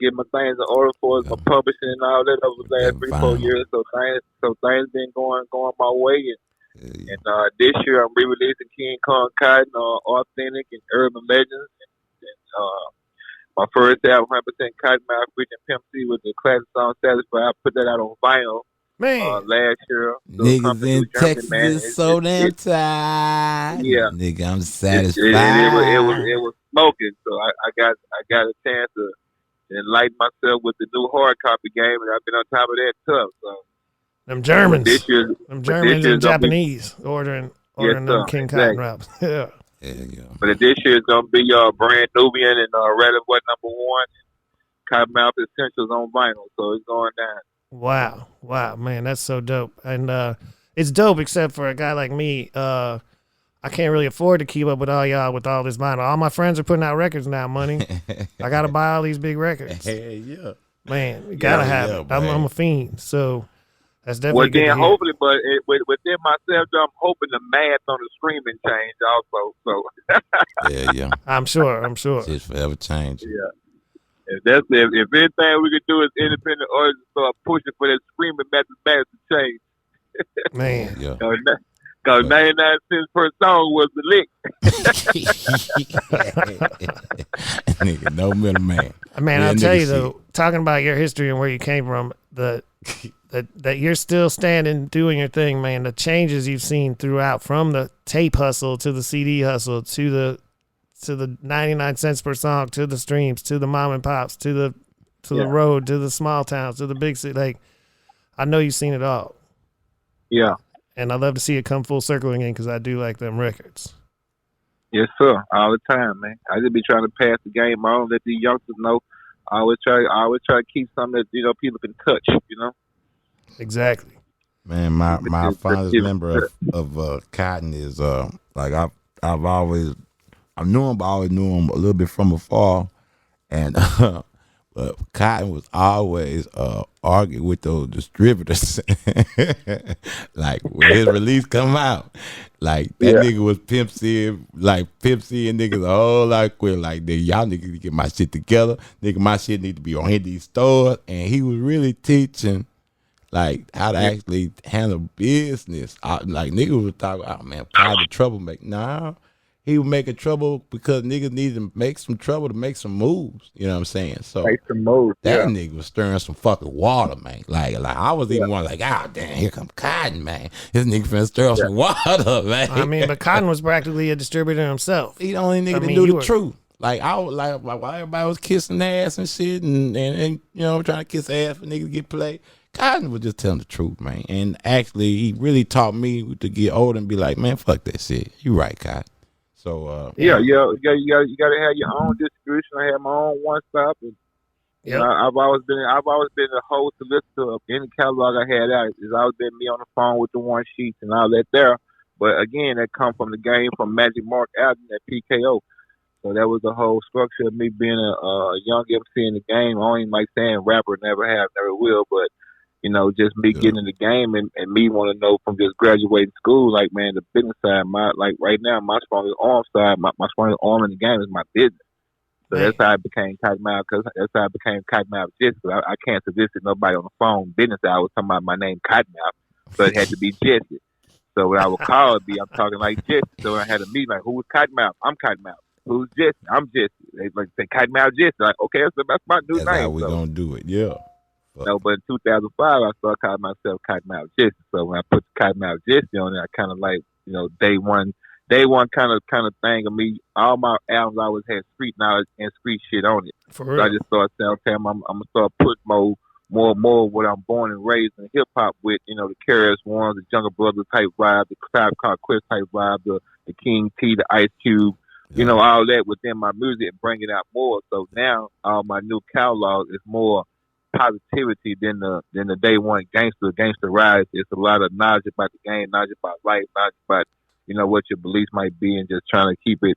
get my things in order for my publishing and all that over the last 3-4 years. So things been going my way, and this year I'm re-releasing King Kong Cotton, Authentic and Urban Legends, and my first album, 100% Cotton Mouth, featuring Pimp C with the classic song Satisfied. I put that out on vinyl. Man, last year. Niggas in Texas is so damn tired. Yeah. Nigga, I'm satisfied. It was smoking, so I got a chance to enlighten myself with the new hard copy game, and I've been on top of that tough. So them Germans, and Japanese ordering them King Cotton raps. Yeah. But this year is gonna be Brand Nubian and Red of What #1, Cottonmouth Essentials on vinyl. So it's going down. Wow, man, that's so dope. And it's dope, except for a guy like me. I can't really afford to keep up with all y'all with all this vinyl. All my friends are putting out records now, money. I got to buy all these big records. Hey, yeah. Man, you got to have it. I'm a fiend, so that's definitely good. Well, then hopefully, but within myself, I'm hoping the math on the streaming change also. So yeah. I'm sure. It's forever change. Yeah. If anything we could do as independent artists, start pushing for that streaming mathematics to change. Man. Yeah. Because 99 cents per song was the lick. Nigga, no middleman. Man, I'll tell you though, talking about your history and where you came from, that you're still standing, doing your thing, man. The changes you've seen throughout, from the tape hustle to the CD hustle to the 99 cents per song, to the streams, to the mom and pops, to the road, to the small towns, to the big city. Like, I know you've seen it all. Yeah. And I love to see it come full circle again, because I do like them records. Yes, sir. All the time, man. I just be trying to pass the game on, let these youngsters know. I always try to keep something that people can touch. Exactly. Man, my fondest member of Cotton is like I've always knew him, but I always knew him a little bit from afar, and but Cotton was always arguing with those distributors. Like when his release come out, like that nigga was Pimp C, like Pimp C and niggas a whole lot quick. Like, y'all niggas need to get my shit together. Nigga, my shit need to be on these stores. And he was really teaching like how to actually handle business. Like niggas was talking, oh man, part of the troublemaker. Nah. He was making trouble because niggas needed to make some trouble to make some moves. You know what I'm saying? So make some moves. That nigga was stirring some fucking water, man. Like I was even one like, oh damn, here come Cotton, man. This nigga finna stir up some water, man. I mean, but Cotton was practically a distributor himself. He the only nigga that knew the truth. Like I was like while everybody was kissing ass and shit, and you know, trying to kiss ass for niggas to get played. Cotton was just telling the truth, man. And actually, he really taught me to get older and be like, man, fuck that shit. You right, Cotton. So you gotta have your own distribution. I have my own one stop, and I've always been a host to listen to any catalog I had out. It's always been me on the phone with the one sheets and all that there. But again, that come from the game from Magic Mark album at PKO. So that was the whole structure of me being a young MC in the game. I don't even like saying rapper, never have, never will, but you know, just me getting in the game and me want to know from just graduating school, like, man, the business side, right now, my strongest arm side, my strongest arm in the game is my business. So that's how I became Cottonmouth, because that's how I became Cottonmouth Jesse. I can't solicit nobody on the phone business. I was talking about my name Cottonmouth, so it had to be Jesse. So when I would call it, I'm talking like Jesse. So I had to meet like, who's Cottonmouth? I'm Cottonmouth. Who's Jesse? I'm Jesse. They like say Cottonmouth Jesse. Like, okay, that's my new name. That's how we gonna do it, yeah. No, but in 2005, I started calling myself Cottonmouth Jesse. So when I put Cottonmouth Jesse on it, I kind of like, you know, day one day one kind of thing of me. All my albums always had street knowledge and street shit on it. For So real. I just started saying, okay, I'm gonna start putting more of what I'm born and raised in hip hop with, the Careless Ones, the Jungle Brothers type vibe, the Tribe Called Quest type vibe, the King T, the Ice Cube, all that within my music and bring it out more. So now all my new catalog is more positivity than the day one gangster rise. It's a lot of knowledge about the game, knowledge about life, knowledge about what your beliefs might be, and just trying to keep it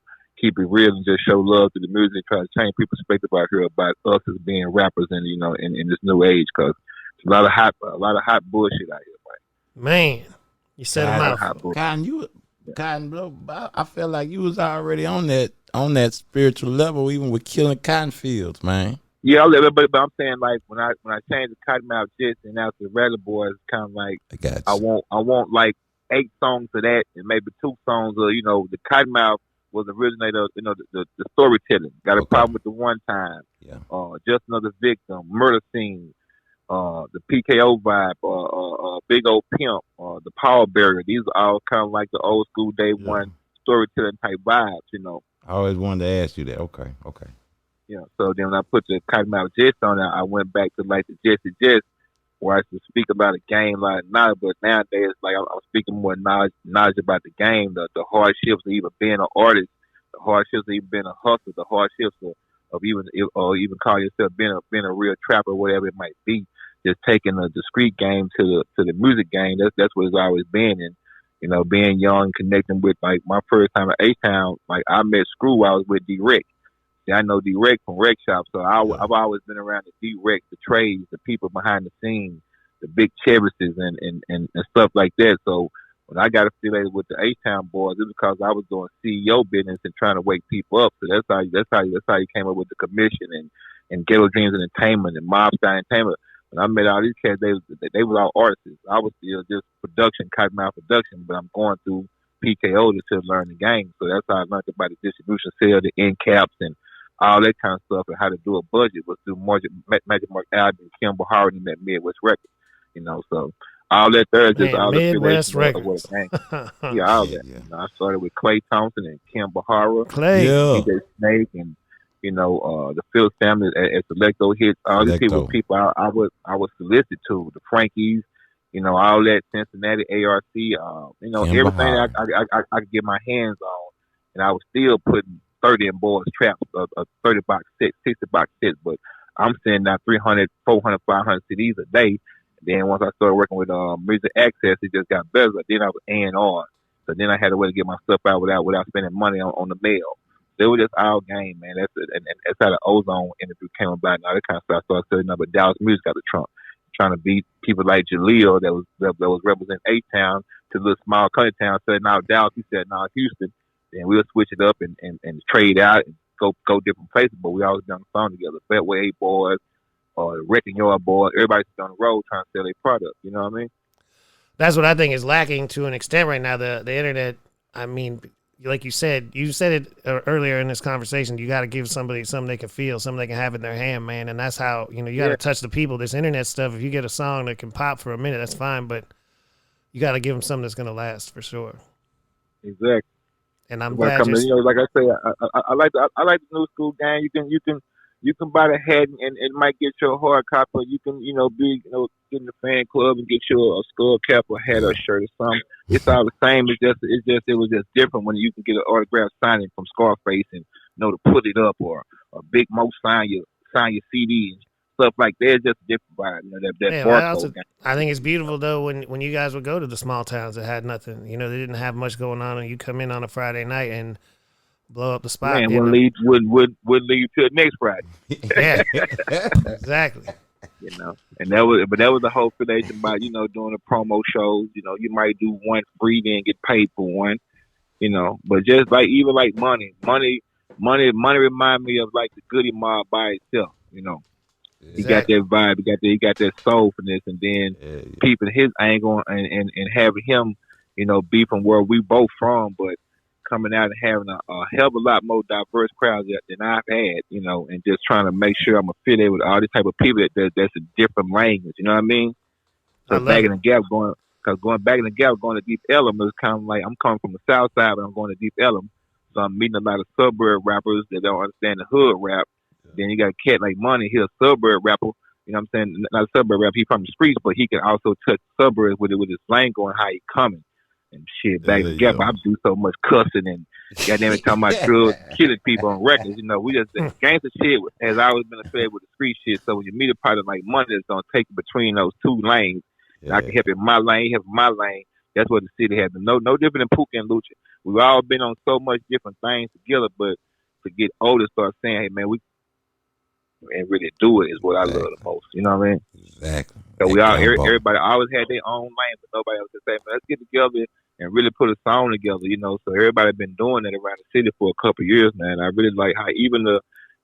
real and just show love to the music, try to change people's perspective out here about us as being rappers and in this new age, because it's a lot of hot bullshit out here, man. You set him out. Cotton, bro, I felt like you was already on that spiritual level, even with killing cotton fields, man. Yeah, but I'm saying, like, when I changed the Cottonmouth Jets and now to Regular Boys, it's kind of like I want like 8 songs of that and maybe 2 songs of the Cottonmouth was originator, the storytelling. Got a problem with the one time, just another victim, murder scene, the PKO vibe, big old pimp, the power barrier. These are all kind of like the old school day one storytelling type vibes, I always wanted to ask you that. Okay. Yeah. So then when I put the Cottonmouth Jets on it, I went back to like the Jets, where I used to speak about a game like now, but nowadays like I'm speaking more knowledge about the game, the hardships of even being an artist, the hardships of even being a hustler, the hardships of even call yourself being a real trapper, whatever it might be. Just taking the discrete game to the music game. That's what it's always been. And being young, connecting with like my first time at A-Town, like I met Screw while I was with D-Rec. I know D-Rec from Rec Shop, so I've always been around the D-Rec, the trades, the people behind the scenes, the big Chevises and stuff like that. So when I got affiliated with the A-Town boys, it was because I was doing CEO business and trying to wake people up. So that's how you came up with the commission and Ghetto Dreams Entertainment and Mobstyle Entertainment. When I met all these cats, they was all artists. I was still just production, Cottonmouth production, but I'm going through PKO to learn the game. So that's how I learned about the distribution sale, the end caps, and all that kind of stuff, and how to do a budget was through Magic Mark Alden and Kim Bahari and that Midwest Records. So all that there is just all Midwest the Records. Yeah, all that. Yeah. I started with Clay Thompson and Kim Bahara, DJ Snake, and the Phil family at Selecto Hits. All these people I was solicited to, the Frankies, all that Cincinnati ARC, everything I could get my hands on, and I was still putting 30 in boys traps, a 30 box set, 60 box set, but I'm sending out 300, 400, 500 CDs a day. Then once I started working with Music Access, it just got better. Then I was A&R, so then I had a way to get my stuff out without spending money on the mail. They were just all game, man. And that's how the Ozone interview came about and all that kind of stuff. So I started setting up a Dallas Music out of Trump, trying to beat people like Jaleel that was representing A-Town to little small country town. Said now Dallas, he said now Houston. And we'll switch it up and trade out and go different places. But we always done a song together. Betway boys or the Wrecking Yard boys. Everybody's on the road trying to sell their product. You know what I mean? That's what I think is lacking to an extent right now. The internet, I mean, like you said it earlier in this conversation, you got to give somebody something they can feel, something they can have in their hand, man. And that's how, you got to touch the people. This internet stuff, if you get a song that can pop for a minute, that's fine. But you got to give them something that's going to last for sure. Exactly. And I'm glad like I say, I like the new school game. You can buy the hat and it might get your hard copy. Or you can get in the fan club and get you a skull cap or hat or shirt or something. It's all the same. It was just different when you can get an autograph signing from Scarface and to put it up or Big Mo sign your CD and stuff like that. It's just a different vibe. I think it's beautiful though when you guys would go to the small towns that had nothing. They didn't have much going on, and you come in on a Friday night and blow up the spot. Man, wouldn't leave till next Friday. Yeah, exactly. And that was the whole affiliation about doing the promo shows. You might do one free, then get paid for one. But just like even like money remind me of like the Goody Mob by itself. He got that vibe. He got that soulfulness, and then peeping his angle and having him, be from where we both from, but coming out and having a hell of a lot more diverse crowds than I've had, and just trying to make sure I'm affiliated with all these type of people that's a different language. You know what I mean? So bagging the gap, Because going back in the gap, going to Deep Ellum, is kind of like I'm coming from the south side, but I'm going to Deep Ellum. So I'm meeting a lot of suburb rappers that don't understand the hood rap. Then you got a cat like Money, he's a suburb rapper. You know what I'm saying? Not a suburb rapper, he from the streets, but he can also touch suburbs with his lingo and how he coming. And shit, back in the gap, I do so much cussing and goddamn it talking about drugs, killing people on records. You know, we just gangster shit has always been affiliated with the street shit. So when you meet a partner like Money that's gonna take you between those two lanes, I can help in my lane, help in my lane. That's what the city has. No different than Puka and Lucha. We've all been on so much different things together, but to get older, start saying, "Hey man, we and really do it" is what I love the most. You know what I mean? Exactly. So we all, everybody always had their own lane, but nobody else could say, "Man, let's get together and really put a song together." You know, so everybody been doing that around the city for a couple of years now. And I really like how even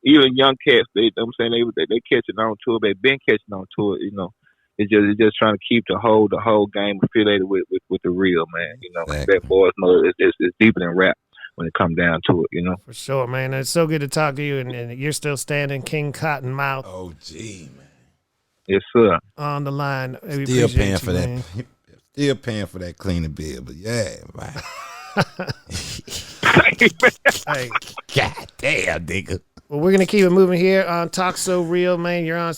young cats, I'm saying they catching on to it. They've been catching on to it. You know. It's just trying to keep the whole game affiliated with the real, man. You know, that boys know it's deeper than rap when it comes down to it. You know, for sure, man. It's so good to talk to you, and you're still standing, King Cottonmouth. Oh, gee, man. Yes, sir. On the line, we still paying for man. that. Still paying for that cleaning bill, but yeah, man. Hey, God damn, nigga. Well, we're going to keep it moving here on Talk So Real, man. You're on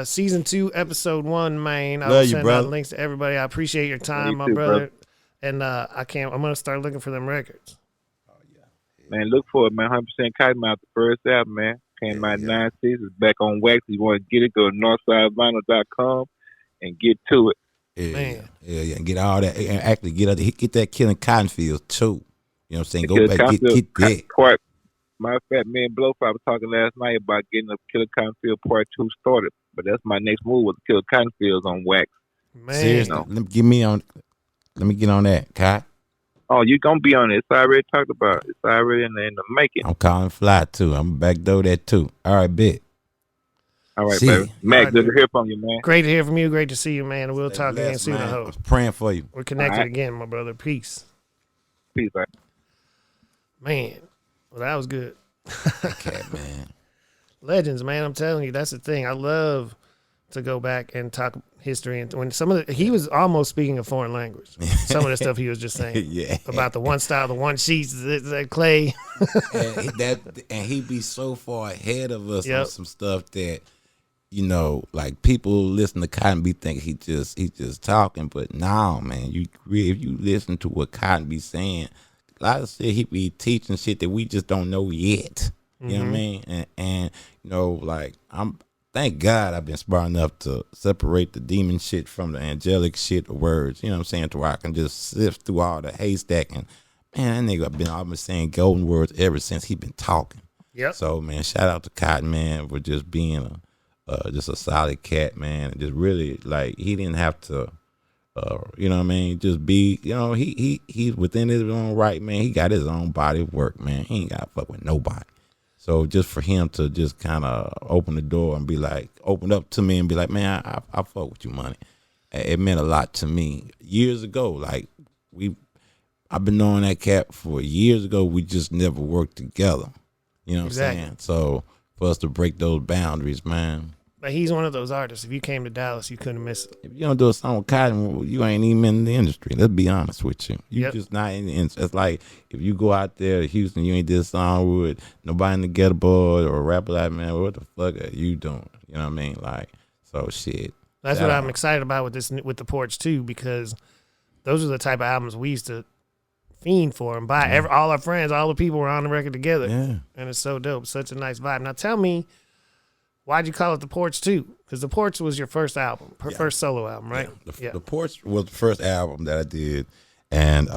season 2, episode 1, man. I'll send out links to everybody. I appreciate your time, my brother. And I'm going to start looking for them records. Oh, yeah. Man, look for it, man. 100% Cottonmouth, the first album, man. Came out 9 seasons, back on wax. If you want to get it, go to northsidevinyl.com and get to it. Yeah, man. Yeah, and get all that. And actually get that Killing Cotton Fields, too. You know what I'm saying? Go back, get that. Matter of fact, me and Blowfly was talking last night about getting the Killer Cottonfield Part 2 started. But that's my next move with Killer Cottonfields on wax. Man. Seriously, let me get on that, Cot. Oh, you gonna be on it. It's already talked about. It's already in the making. I'm calling Fly, too. I'm backdoor that, too. All right, bet. All right, baby. Mac, good to hear from you, man. Great to hear from you. Great to see you, man. We'll talk again soon, I hope. I was praying for you. We're connected again, my brother. Peace. Peace, man. Man. Well, that was good. Okay, man. Legends, man. I'm telling you, that's the thing. I love to go back and talk history. And when he was almost speaking a foreign language. Some of the stuff he was just saying. Yeah. About the one style, the one sheets, that clay. and he be so far ahead of us on some stuff that, you know, like people listen to Cotton be thinking he just talking, but no, man. If you listen to what Cotton be saying, a lot of shit he be teaching shit that we just don't know yet. You know what I mean? And you know, like thank God I've been smart enough to separate the demon shit from the angelic shit of words. You know what I'm saying? To where I can just sift through all the haystack and man, that nigga I've been saying golden words ever since he been talking. Yep. So man, shout out to Cotton, man, for just being just a solid cat, man. Just really like he didn't have to. You know what I mean? Just be, you know, he's within his own right, man. He got his own body of work, man. He ain't got to fuck with nobody. So just for him to just kind of open the door and be like, open up to me and be like, man, I fuck with you, money. It meant a lot to me years ago. Like I've been knowing that cat for years ago. We just never worked together. You know what I'm saying? So for us to break those boundaries, man. But he's one of those artists. If you came to Dallas, you couldn't miss it. If you don't do a song with Cotton, you ain't even in the industry. Let's be honest with you. You just not in the industry. It's like if you go out there to Houston, you ain't did a song with nobody in the Ghetto Boy or a rapper like, man, what the fuck are you doing? You know what I mean? Like, so shit. That's what I'm excited about with the Porch too, because those are the type of albums we used to fiend for and buy. All our friends, all the people were on the record together. Yeah. And it's so dope. Such a nice vibe. Now tell me, why'd you call it The Porch 2? Because The Porch was your first album, first solo album, right? Yeah. The Porch was the first album that I did, and it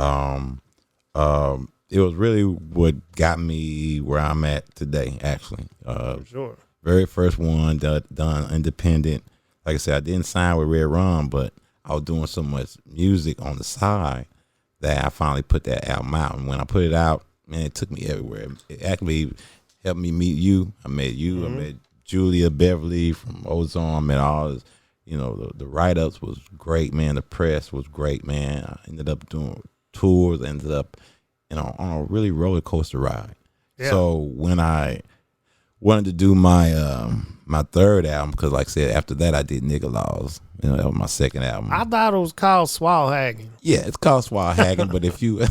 was really what got me where I'm at today, actually. For sure. Very first one done independent. Like I said, I didn't sign with Red Rum, but I was doing so much music on the side that I finally put that album out. And when I put it out, man, it took me everywhere. It actually helped me meet you. I met you. I met Julia Beverly from Ozone. I met all this, you know, the write-ups was great, man. The press was great, man. I ended up doing tours, ended up, you know, on a really roller coaster ride. Yeah. So when I wanted to do my my third album because, like I said, after that I did Nigga Laws. You know, that was my second album. I thought it was called Swallhagging. Yeah, it's called Swallhagging, but if you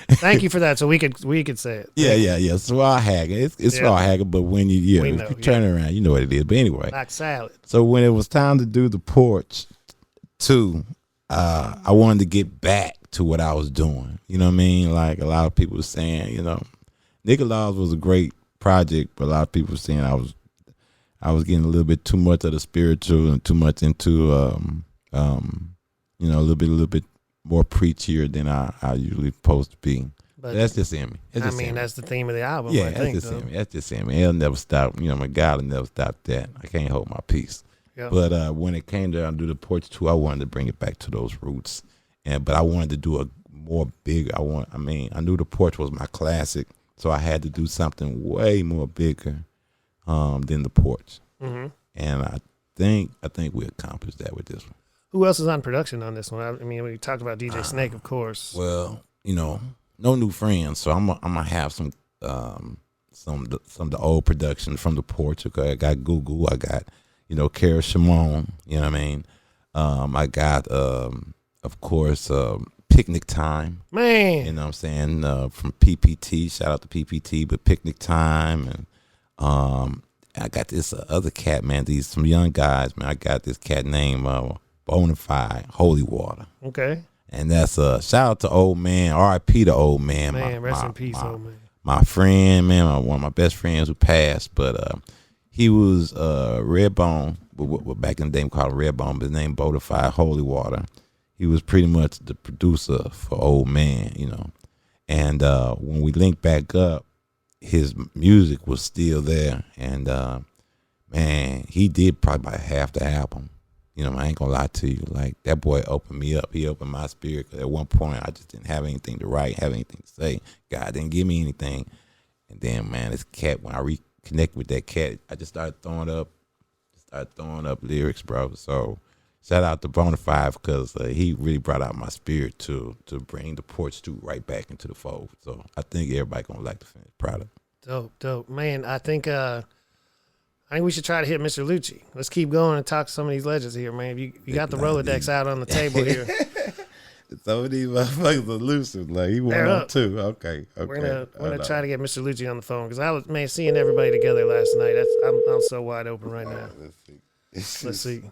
thank you for that, so we could say it. Yeah, Swallhagging. It's Swallhagging, but when you turn it around, you know what it is. But anyway, like salad. So when it was time to do the Porch 2, I wanted to get back to what I was doing. You know what I mean? Like a lot of people were saying, you know, Nigga Laws was a great project, but a lot of people were saying I was getting a little bit too much of the spiritual and too much into you know, a little bit more preachier than I usually supposed to be. But that's just in me. That's the theme of the album. Yeah, I think, that's just in me. That's just in me. It'll never stop. You know, my God will never stop that. I can't hold my peace. Yep. But when it came down to do the Porch 2, I wanted to bring it back to those roots. But I wanted to do a more big. I knew the Porch was my classic, so I had to do something way more bigger than the Porch. Mm-hmm. And I think we accomplished that with this one. Who else is on production on this one? I mean, we talked about DJ Snake, of course. Well, you know, no new friends, so I'm gonna have some of the old production from the Porch. Okay, I got Gugu, I got, you know, Kara Shimon, you know what I mean. I got of course Picnic Time, man. You know what I'm saying, from PPT. Shout out to PPT, but Picnic Time, and I got this other cat, man. Some young guys, man. I got this cat named Bonafide Holy Water. Okay. And that's shout out to old man, R.I.P. to old man. Man, rest in peace, old man. My friend, man, one of my best friends who passed, but he was Redbone. Back in the day, we called him Redbone, but his name Bonafide Holy Water. He was pretty much the producer for old man, you know. And when we linked back up, his music was still there, and man, he did probably about half the album. You know, I ain't gonna lie to you. Like, that boy opened me up. He opened my spirit. Cause at one point, I just didn't have anything to write, have anything to say. God didn't give me anything. And then, man, this cat, when I reconnected with that cat, I just started throwing up lyrics, bro. So shout out to Bonafide because he really brought out my spirit to bring the Porch 2 right back into the fold. So I think everybody gonna like the finished product. Dope, man. I think we should try to hit Mr. Lucci. Let's keep going and talk to some of these legends here, man. You got the Rolodex out on the table here. Some of these motherfuckers are elusive. Like, he went on too. Okay. We're gonna try to get Mr. Lucci on the phone because I was, man, seeing everybody together last night. I'm so wide open right now. Let's see.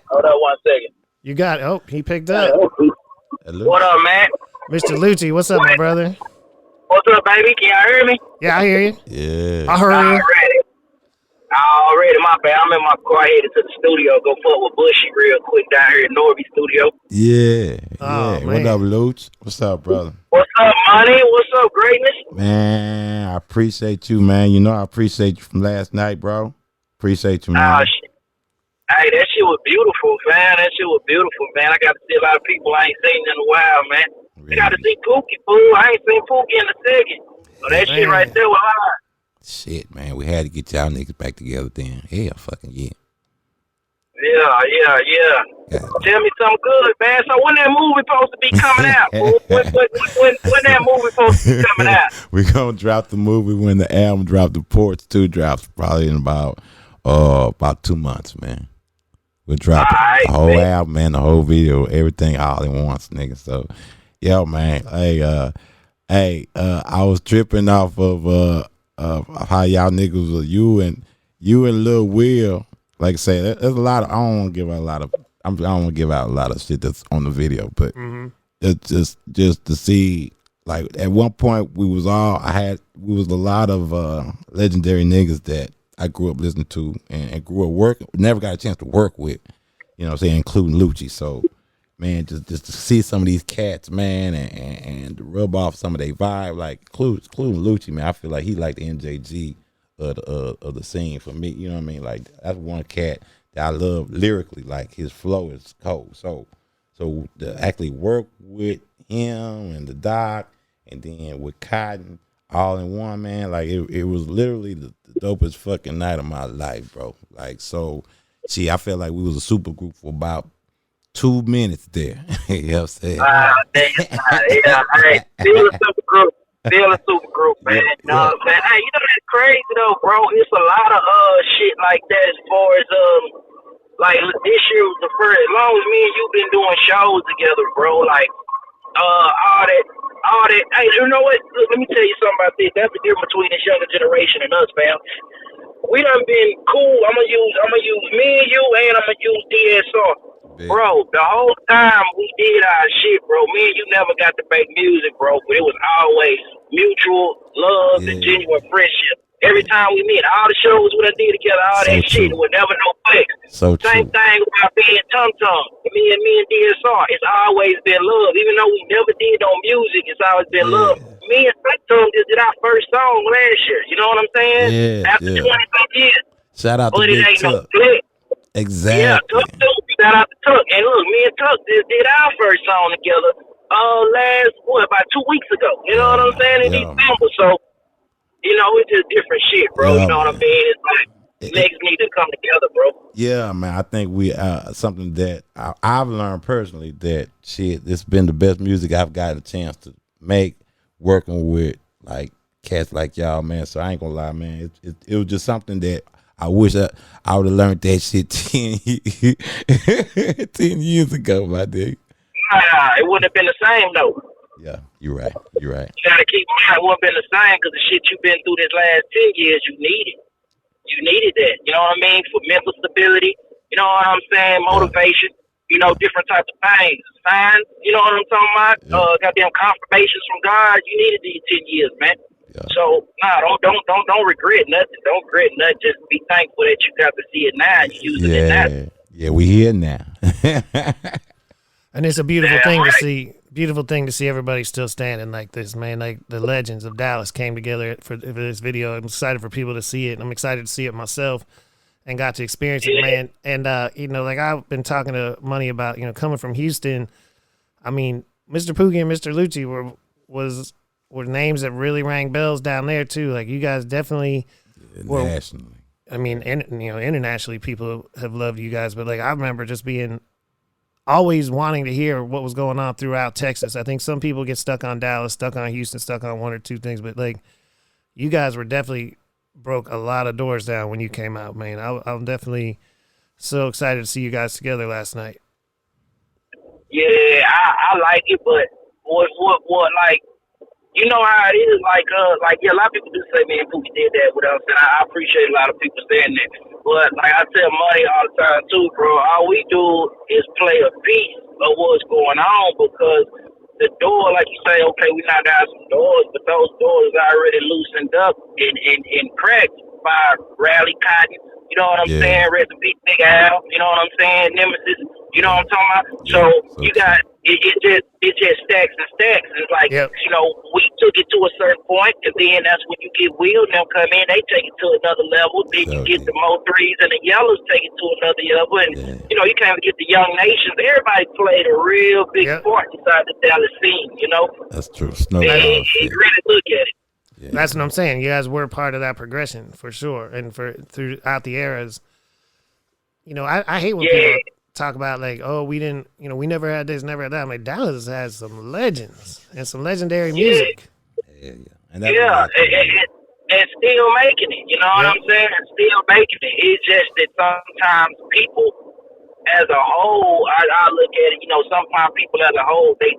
Hold on 1 second. You got it. Oh, he picked up. What up, man? Mr. Lucci, what's up, my brother? What's up, baby? Can y'all hear me? Yeah, I hear you. Yeah. I heard you. Already, my bad. I'm in my car headed to the studio. Go fuck with Bushy real quick down here at Norby Studio. Yeah. Oh, yeah. What up, Luch? What's up, brother? What's up, money? What's up, greatness? Man, I appreciate you, man. You know I appreciate you from last night, bro. Appreciate you, man. Oh, shit. Hey, that shit was beautiful, man. That shit was beautiful, man. I got to see a lot of people I ain't seen in a while, man. Really? I got to see Pookie, fool. I ain't seen Pookie in a second. So that shit right there was hard. Shit, man. We had to get y'all niggas back together then. Hell fucking yeah. Yeah. Tell me something good, man. So when that movie supposed to be coming out, fool? When that movie supposed to be coming out? We're going to drop the movie when the album drops. The Porch 2 drops probably in about 2 months, man. We'll drop the whole album, man, the whole video, everything all at once, nigga. So, yo, man, hey, I was tripping off of how y'all niggas were, you and Lil Will. Like I say, there's a lot of, I don't want to give out a lot of shit that's on the video, but it's just to see, like, at one point we was a lot of legendary niggas that I grew up listening to and grew up never got a chance to work with, you know what I'm saying, including Lucci. So, man, just to see some of these cats, man, and to rub off some of their vibe, like including Lucci, man, I feel like he like the NJG of the scene for me, you know what I mean? Like, that's one cat that I love lyrically, like his flow is cold. So to actually work with him and the Doc and then with Cotton all in one, man, like it was literally the dopest fucking night of my life, bro. Like, so, gee, I felt like we was a super group for about 2 minutes there. You know what I'm saying? Yeah, hey, it was a super group. Still a super group, man. Man. Hey, you know that's crazy though, bro. It's a lot of shit like that as far as like this year was the first. As long as me and you been doing shows together, bro. Like all that. Hey, you know what? Look, let me tell you something about this. That's the difference between this younger generation and us, fam. We done been cool. I'm gonna use me and you, and I'm gonna use DSR. Bro, the whole time we did our shit, bro, me and you never got to make music, bro, but it was always mutual love and genuine friendship. Every time we met, all the shows we done did together, all that shit, it was never no flex. Same thing about being Tum Tum. Me and DSR, it's always been love. Even though we never did no music, it's always been love. Me and Tum Tum just did our first song last year. You know what I'm saying? After 20-some years. Shout out to But it Big ain't no Tuck. flex. Exactly. Yeah, Tuck too. Shout out to Tuck. And look, me and Tuck just did our first song together about 2 weeks ago. You know what I'm saying? In December. So, you know, it's just different shit, bro. You know what I mean? It's like legs need to come together, bro. Yeah, man. I think we something that I've learned personally that shit, it's been the best music I've gotten a chance to make working with like cats like y'all, man. So I ain't gonna lie, man. It was just something that I wish I would have learned that shit 10 years ago, my dude. Nah, it wouldn't have been the same, though. Yeah, you're right. You gotta keep in mind, it wouldn't have been the same because the shit you've been through this last 10 years, you needed. You needed that. You know what I mean? For mental stability. You know what I'm saying? Motivation. You know, different types of things. Signs. You know what I'm talking about? Goddamn confirmations from God. You needed these 10 years, man. So don't regret nothing. Don't regret nothing. Just be thankful that you got to see it now and you using it now. Yeah, we here now. And it's a beautiful thing to see. Beautiful thing to see everybody still standing like this, man. Like the legends of Dallas came together for this video. I'm excited for people to see it. I'm excited to see it myself and got to experience it, man. And you know, like I've been talking to Money about, you know, coming from Houston. I mean, Mr. Poogie and Mr. Lucci were names that really rang bells down there too. Like you guys definitely were nationally. I mean, you know, internationally people have loved you guys, but like I remember just being always wanting to hear what was going on throughout Texas. I think some people get stuck on Dallas, stuck on Houston, stuck on one or two things, but like you guys were definitely broke a lot of doors down when you came out, man. I'm definitely so excited to see you guys together last night. Yeah, I like it, but what like, you know how it is, like yeah, a lot of people do say, man, Pookie did that without saying. I appreciate a lot of people saying that. But like I tell Money all the time too, bro, all we do is play a piece of what's going on because the door, like you say, okay, we knocked out some doors, but those doors already loosened up and cracked by Rally Cotton. You know what I'm saying? Rest in peace, Big Al. You know what I'm saying? Nemesis. You know what I'm talking about? So you got it just stacks and stacks. It's like you know, we took it to a certain point, and then that's when you get Will and them come in, they take it to another level. Then you get the Mo threes and the yellows take it to another level, and you know, you can't get the young nations. Everybody played a real big part inside the Dallas scene. You know, that's true. You really look at it. Yeah. That's what I'm saying. You guys were part of that progression for sure, and for throughout the eras. You know, I hate when people talk about like, oh, we didn't, you know, we never had this, never had that. I mean, Dallas has some legends and some legendary music. And still making it. You know what I'm saying? Still making it. It's just that sometimes people, as a whole, I look at it. You know, sometimes people as a whole, they.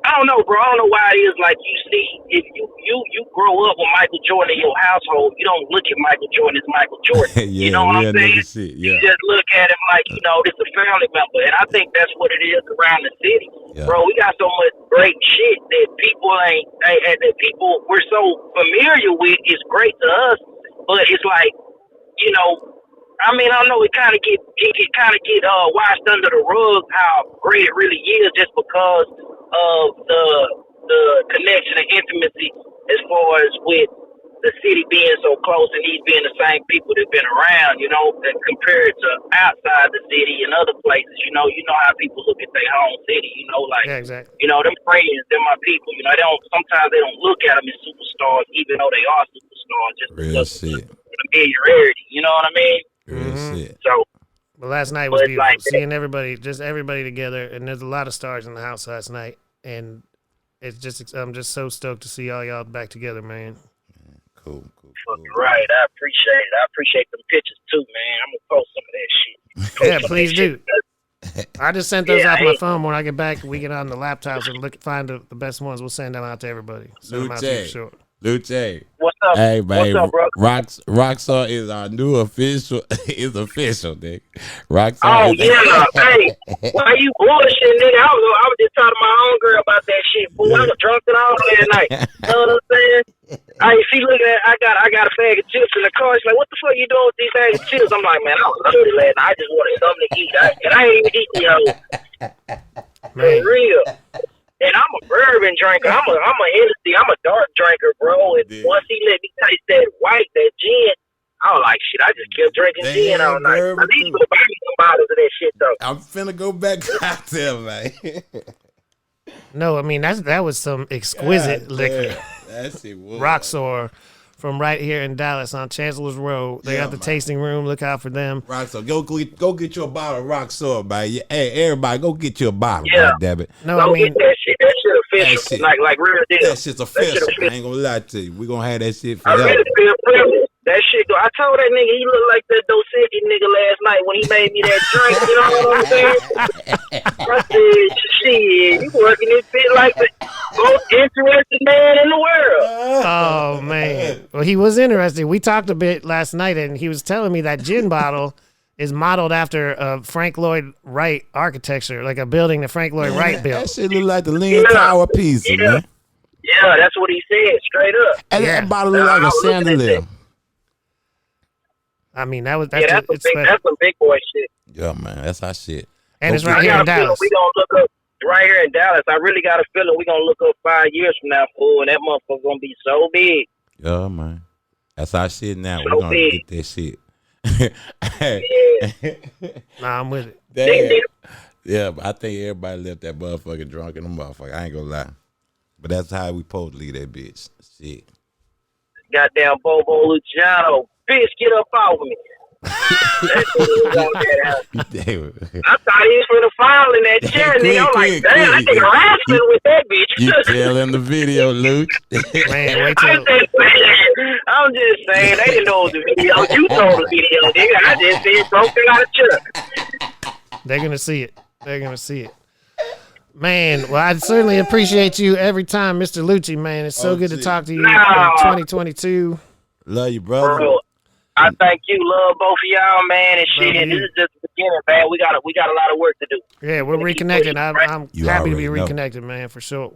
I don't know, bro. I don't know why it is like you see, if you grow up with Michael Jordan in your household, you don't look at Michael Jordan as Michael Jordan. You know what I'm saying? You just look at him like, you know, this is a family member. And I think that's what it is around the city. Bro, we got so much great shit that people we're so familiar with. It's great to us, but it's like, you know, I mean, I know it kind of get washed under the rug how great it really is just because of the connection and intimacy as far as with the city being so close and these being the same people that have been around, you know, and compared to outside the city and other places, you know how people look at their home city, you know, like, you know, them friends, they're my people, you know, sometimes they don't look at them as superstars, even though they are superstars, just because of the familiarity, you know what I mean? So, but last night was beautiful, seeing everybody together, and there's a lot of stars in the house last night, and I'm just so stoked to see all y'all back together, man. Cool. Right, I appreciate it. I appreciate them pictures too, man. I'm gonna post some of that shit. Yeah, please do. I just sent those off my phone. When I get back, we get on the laptops and find the best ones. We'll send them out to everybody. Send them out to you for sure. Luce. What's up? Hey, man. What's up, bro? Rockstar is our new official. It's official, nigga. Rockstar. Oh, yeah. Hey, why you bullshit, nigga? I was just talking to my own girl about that shit. Boy, I was drunk it all last night. You know what I'm saying? Hey, she looking at, I got a bag of chips in the car. She's like, what the fuck you doing with these bags of chips? I'm like, man, I was hungry last night. I just wanted something to eat. And I ain't even eating, yo. For real. And I'm a bourbon drinker. I'm a Hennessy. I'm a dark drinker, bro. And once he let me taste that white, that gin, I was like, shit, I just kept drinking gin all night. I need to buy me some bottles of that shit, though. I'm finna go back cocktail, man. No, I mean, that was some exquisite liquor. That shit was. Rockstar from right here in Dallas on Chancellor's Road. They got the tasting room. Look out for them. Rockstar, go get you a bottle of Rockstar, man. Hey, everybody, go get you a bottle. Yeah. Goddammit. No, go I mean, get that shit. That shit official. Like real deal. That shit's official. I ain't gonna lie to you. We gonna have that shit for I really feel privileged. That shit, I told that nigga he looked like that Dosecki nigga last night when he made me that drink. You know what I'm saying? I said, shit, you working this shit like the most interesting man in the world. Oh, man. Well, he was interesting. We talked a bit last night, and he was telling me that gin bottle is modeled after Frank Lloyd Wright architecture, like a building that Frank Lloyd Wright built. That shit look like the Lean Tower piece, man. Yeah, that's what he said, straight up. And that bottle look like a chandelier. I mean, that's some big boy shit. Yeah, man, that's our shit. And it's right here in Dallas. We gonna look up right here in Dallas. I really got a feeling we gonna look up 5 years from now, fool, and that motherfucker gonna be so big. Yeah, man, that's our shit now. So we're gonna big. get that shit. Nah, I'm with it. Yeah, but I think everybody left that motherfucker drunk in the motherfucker. I ain't gonna lie, but that's how we supposed to leave that bitch. Shit. Goddamn Bobo Luciano. Bitch, get up off me. I thought he was for the file in that chair, nigga. I'm like, damn, I think wrestling with that bitch. You tell him the video, Luke. Man, wait till... I'm just saying, they didn't know the video. You told the video, nigga. I just said broken out of chair. They're gonna see it. Man, well, I certainly appreciate you every time, Mr. Lucci, man. It's so good to talk to you in 2022. Love you, brother. Bro, I thank you, love both of y'all, man, and shit. And this is just the beginning, man. We got a lot of work to do. Yeah, we're reconnected. I'm happy to be reconnected, man, for sure.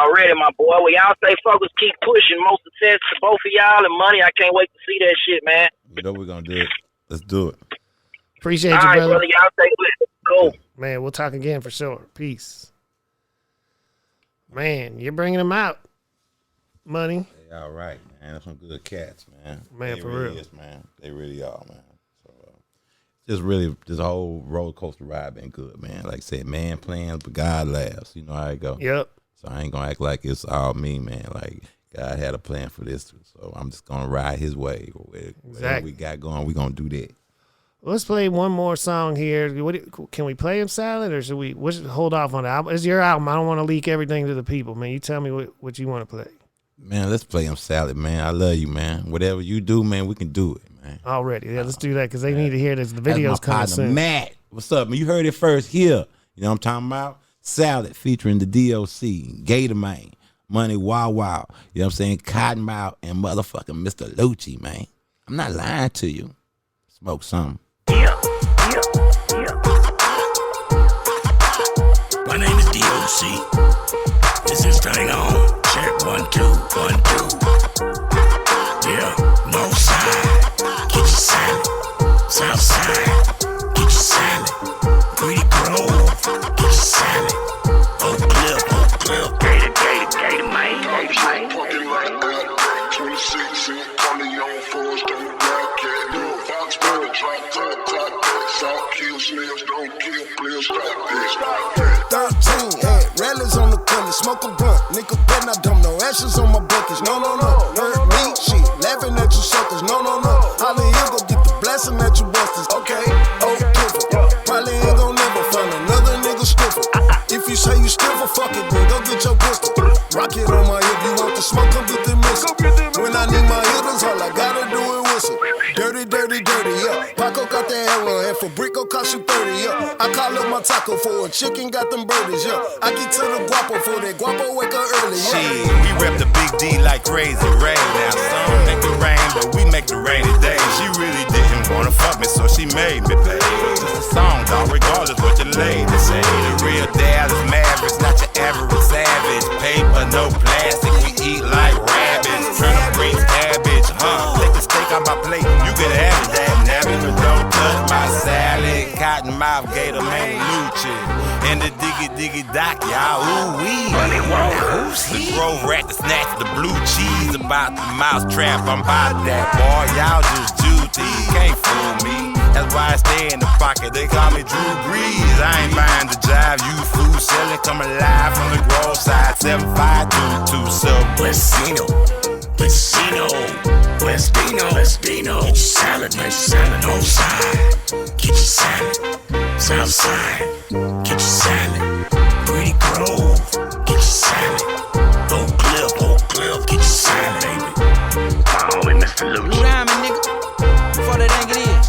Already, my boy. Well, y'all stay focused, keep pushing. Most success to both of y'all and money. I can't wait to see that shit, man. You know we're gonna do it. Let's do it. Appreciate you, brother. brother. Y'all stay with it. Cool. Man, we'll talk again for sure. Peace. Man, you're bringing them out. Money. They all right, man. That's some good cats, man. Man, they for really real. Is, man. They really are, man. So, just really, this whole roller coaster ride been good, man. Like I said, man plans, but God laughs. You know how it go. Yep. So I ain't gonna act like it's all me, man. Like God had a plan for this, so I'm just gonna ride His way. Whatever we got going, we gonna do that. Let's play one more song here. Can we play him Salad, or should we hold off on the album? It's your album. I don't want to leak everything to the people, man. You tell me what you want to play. Man, let's play him Salad, man. I love you, man. Whatever you do, man, we can do it, man. Already. Yeah, let's do that because they need to hear this. The video's coming soon. Matt, what's up, man? You heard it first here. You know what I'm talking about? Salad featuring the DOC, Gator Man, Money Wow Wow. You know what I'm saying? Cottonmouth and motherfucking Mr. Lucci, man. I'm not lying to you. Smoke something. Yeah. My name is DOC. Is this thing on? Check 1 2 1 2. Yeah, north side, get your salad. South side, get your salad. Greedy Grove, get your salad. Oak Cliff, Gator, man. 26 in Corleone, Forest, on the black cat. Little Fox, better drop top. South kill snails, don't kill players, stop that. 13, had rallies on the corner, smoke a blunt. Nigga bet not dumb, no ashes on my buckets. No. Hurt me, shit, laughing at you suckers. No. Holly, you gon' get the blessing at you busters. Okay, different. Probably ain't gon' never find another nigga stiffer. If you say you stiffer, fuck it, then go get cause all I gotta do is whistle. Dirty, dirty, dirty, yeah. Paco got the arrow, and Fabrico cost you 30, yeah. I call up my taco for a chicken, got them birdies, yeah. I get to the guapo for that guapo wake up early, yeah. Shit, we rep the big D like crazy Ray. Now some make it rain, but we make the rainy day. She really didn't wanna fuck me, so she made me pay. It's just a song, dog, regardless what your lady say. The real Dallas Mavericks, not your average savage. Paper, no plastic, we eat like rabbits. Turnip greens, cabbage, take the steak on my plate, you can have it, that nabbit. But don't touch my salad, cotton mouth gator, man, Lucci. And the diggy dock, y'all, ooh wee. Who's he? The grove rat, the snatch, the blue cheese. About the mouse trap, I'm about that, boy. Y'all just juicy, can't fool me. That's why I stay in the pocket, they call me Drew Brees. I ain't buying the jive, you food selling, coming live from the grove side. 7522 sub Westino, Westino, Westino, Westino. Get your salad, make salad. North side, get your salad. South side, get your salad. Pretty Grove, get your salad. Oak Cliff, get your salad, baby. My homie, Mr. Lucci. Rhyming, nigga. Before that ain't it is.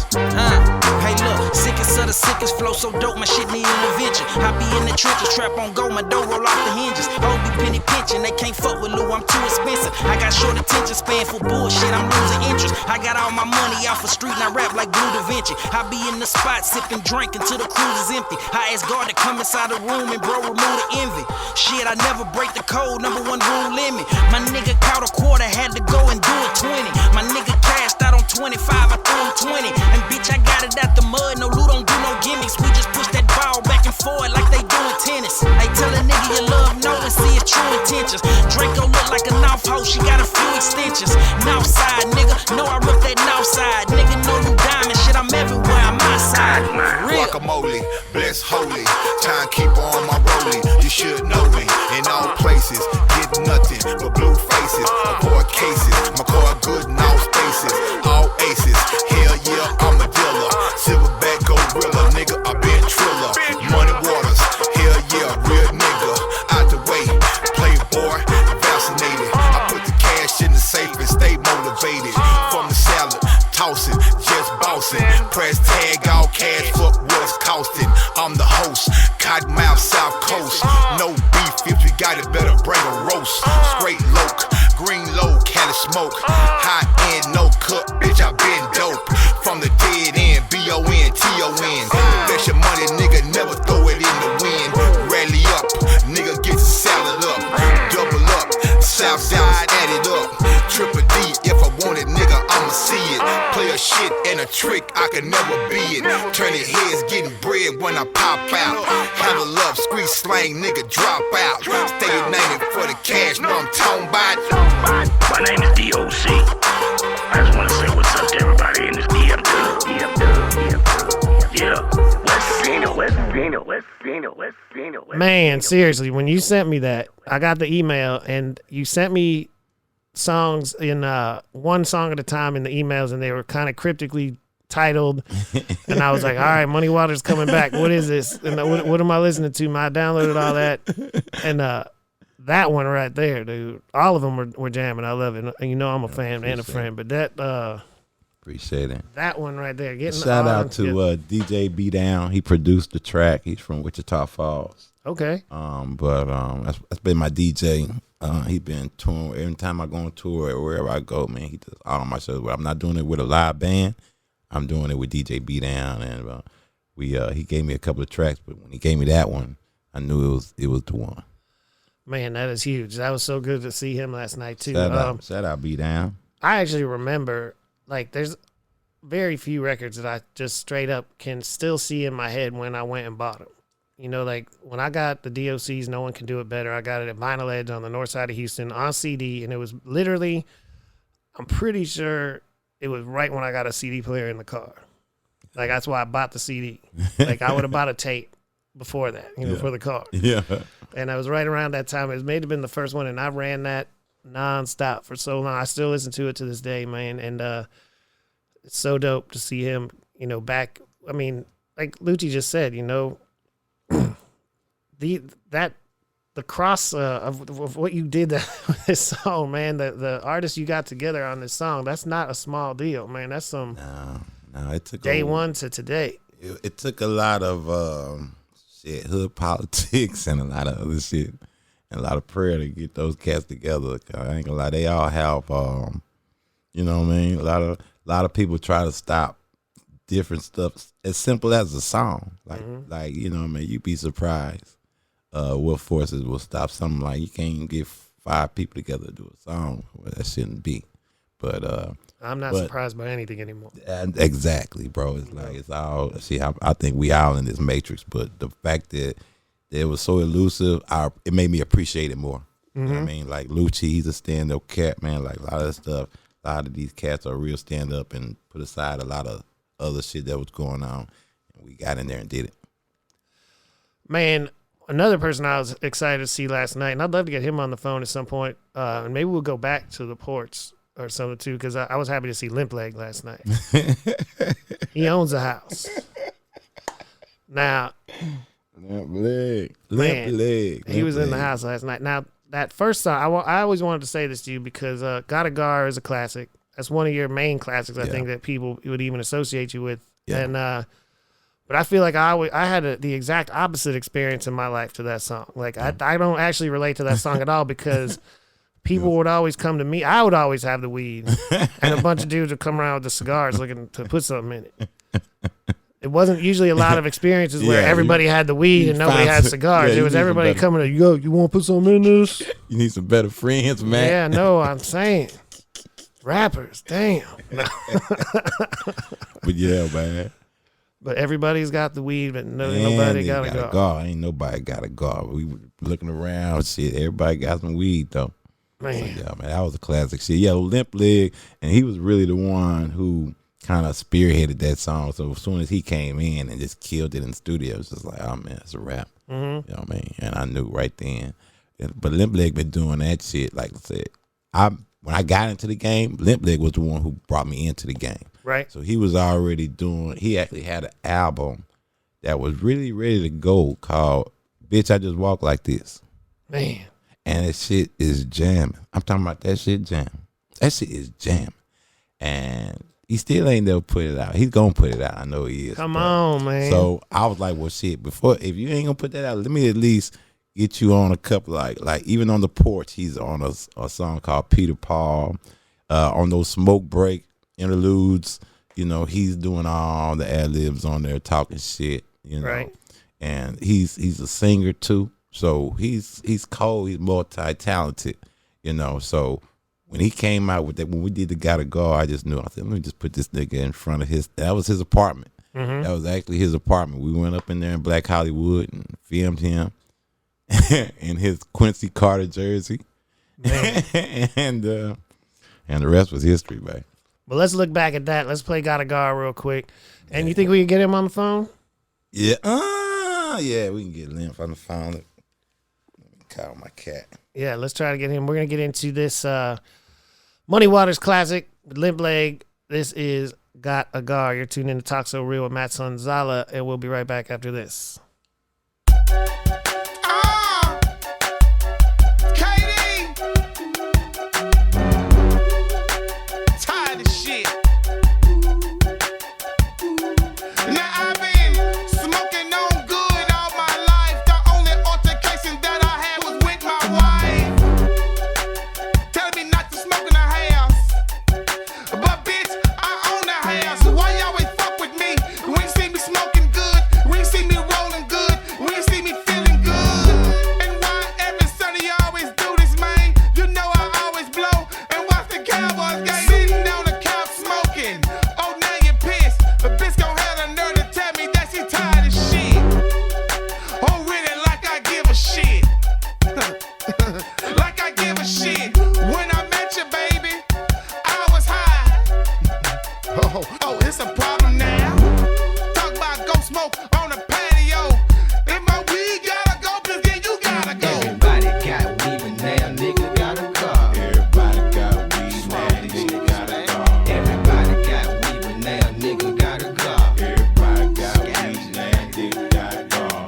Hey, look, sickest of the sickest flow so dope, my shit need an adventure. I be in the trenches, trap on go, my dough roll off the hinges. Hoes be penny pinching, they can't fuck with Lou, I'm too expensive. I got short attention span for bullshit, I'm losing interest. I got all my money off the street and I rap like Blue Da Vinci. I be in the spot sipping drink until the cruise is empty. I ask God to come inside the room and bro remove the envy. Shit, I never break the code, number one rule limit. My nigga caught a quarter, had to go and do it 20. My nigga cashed out on 25, I threw him 20. And bitch, I got it out the mud, no Lou don't do no gimmicks. We just push that ball back and forth like they doing tennis. Hey, tell a nigga you love no and see his true intentions. Draco look like a North hoe, she got a few extensions. North side, nigga, know I rip that North side. Nigga know Lou Diamond, shit, I'm everywhere, I'm my side. Guacamole, bless holy, time keep on my rolling. You should know me, in all places, get nothing but blue faces. Avoid cases, my car good in all spaces. All aces, hell yeah, I'm a dealer. Silverback gorilla, nigga, I been triller. Money waters, hell yeah, real nigga. Out the way, playboy, vaccinated. I put the cash in the safe and stay motivated. From the salad, tossing, just bossing. Press tag, all cash, fuck what it's costing. I'm the host, Cottonmouth, South Coast. No beef, if you got it, better bring a roast. Straight loke, green low, Cali smoke. High end, no cut, bitch, I been dope. From the dead end, B-O-N-T-O-N. Invest your money, nigga, never throw it in the wind. Rally up, nigga, get your salad up. Double up, south side, add it up. Triple D, if I want it, nigga, I'ma see it. Play a shit and a trick, I can never be it. Turning heads, getting bread when I pop out. Handle up, street slang, nigga, drop out. Stay united for the cash, know I'm talking about. My name is D.O.C. I just want to say what's up to everybody in this DM dub. Yeah. Westino. Man, seriously, when you sent me that, I got the email and you sent me songs in one song at a time in the emails, and they were kind of cryptically titled. And I was like, all right, Money Water's coming back. What is this? And what am I listening to? I downloaded all that. And that one right there, dude, all of them were jamming. I love it. And you know I'm a fan and a friend, but that appreciate it. That one right there. Shout out to DJ B Down. He produced the track. He's from Wichita Falls. Okay. That's been my DJ. He been touring. Every time I go on tour or wherever I go, man, he does all my shows. I'm not doing it with a live band. I'm doing it with DJ B Down, and he gave me a couple of tracks, but when he gave me that one, I knew it was the one. Man, that is huge. That was so good to see him last night too. Shout out B Down. I actually remember, like, there's very few records that I just straight up can still see in my head when I went and bought them. You know, like when I got the DOC's No One Can Do It Better, I got it at Vinyl Edge on the north side of Houston on CD, and it was literally, I'm pretty sure it was right when I got a CD player in the car. Like, that's why I bought the CD. Like, I would have bought a tape before that, for the car. Yeah. And I was right around that time. It may have been the first one, and I ran that nonstop for so long. I still listen to it to this day, man. And it's so dope to see him, back. I mean, like Lucci just said, that the cross of what you did with this song, man. The artists you got together on this song, that's not a small deal, man. That's some no, it took day one to today. It took a lot of hood politics and a lot of other shit and a lot of prayer to get those cats together. I ain't gonna lie, they all have you know what I mean. A lot of people try to stop different stuff as simple as a song, like you know what I mean. You'd be surprised what forces will stop something like you can't get 5 people together to do a song. Well, that shouldn't be. But I'm not surprised by anything anymore. Exactly, bro. It's like it's all. See, I think we all in this matrix, but the fact that it was so elusive, it made me appreciate it more. You know what I mean? Like Lucci, he's a stand-up cat, man. Like a lot of stuff, a lot of these cats are real stand-up and put aside a lot of other shit that was going on, and we got in there and did it. Man, another person I was excited to see last night, and I'd love to get him on the phone at some point, and maybe we'll go back to the ports or something too, because I was happy to see Limp Leg last night. He owns a house. Now, Limp Leg. He was in the house last night. Now, that first song, I always wanted to say this to you because Gotta Gar is a classic. That's one of your main classics, I think, that people would even associate you with. Yeah. And but I feel like I had the exact opposite experience in my life to that song. Like I don't actually relate to that song at all because people would always come to me. I would always have the weed, and a bunch of dudes would come around with the cigars looking to put something in it. It wasn't usually a lot of experiences where everybody had the weed and nobody had cigars. It was everybody coming to, yo, you want to put something in this? You need some better friends, man. Yeah, no, I'm saying. Rappers, damn. But yeah, man. But everybody's got the weed, but nobody got a gar. Ain't nobody got a gar. We were looking around, shit. Everybody got some weed though. Man. So, yeah, man, that was a classic shit. Yeah, Limp Leg, and he was really the one who kind of spearheaded that song. So as soon as he came in and just killed it in the studio, it was just like, oh man, it's a rap. Mm-hmm. You know what I mean? And I knew right then. But Limp Leg been doing that shit. Like I said, when I got into the game, Limp Leg was the one who brought me into the game. Right. So he was already he actually had an album that was really ready to go called Bitch, I Just Walk Like This. Man. And that shit is jamming. I'm talking about that shit jamming. That shit is jamming. And he still ain't never put it out. He's going to put it out. I know he is. Come on, man. So I was like, well, shit, if you ain't going to put that out, let me at least get you on a couple, like even on the porch, he's on a song called Peter Paul. On those smoke break interludes, you know, he's doing all the ad-libs on there, talking shit, you know. Right. And he's a singer too. So he's cold, he's multi-talented, you know. So when he came out with that, when we did the Gotta Go, I just knew. I said, let me just put this nigga in front of that was his apartment. Mm-hmm. That was actually his apartment. We went up in there in Black Hollywood and filmed him in his Quincy Carter jersey. and the rest was history, man. Well, let's look back at that. Let's play Gotta Go real quick. And you think we can get him on the phone? Yeah. Yeah, we can get Limp on the phone. Let me call my cat. Yeah, let's try to get him. We're going to get into this Money Waters classic with Limp Leg. This is Gotta Go. You're tuned in to Talk So Real with Matt Sonzala, and we'll be right back after this.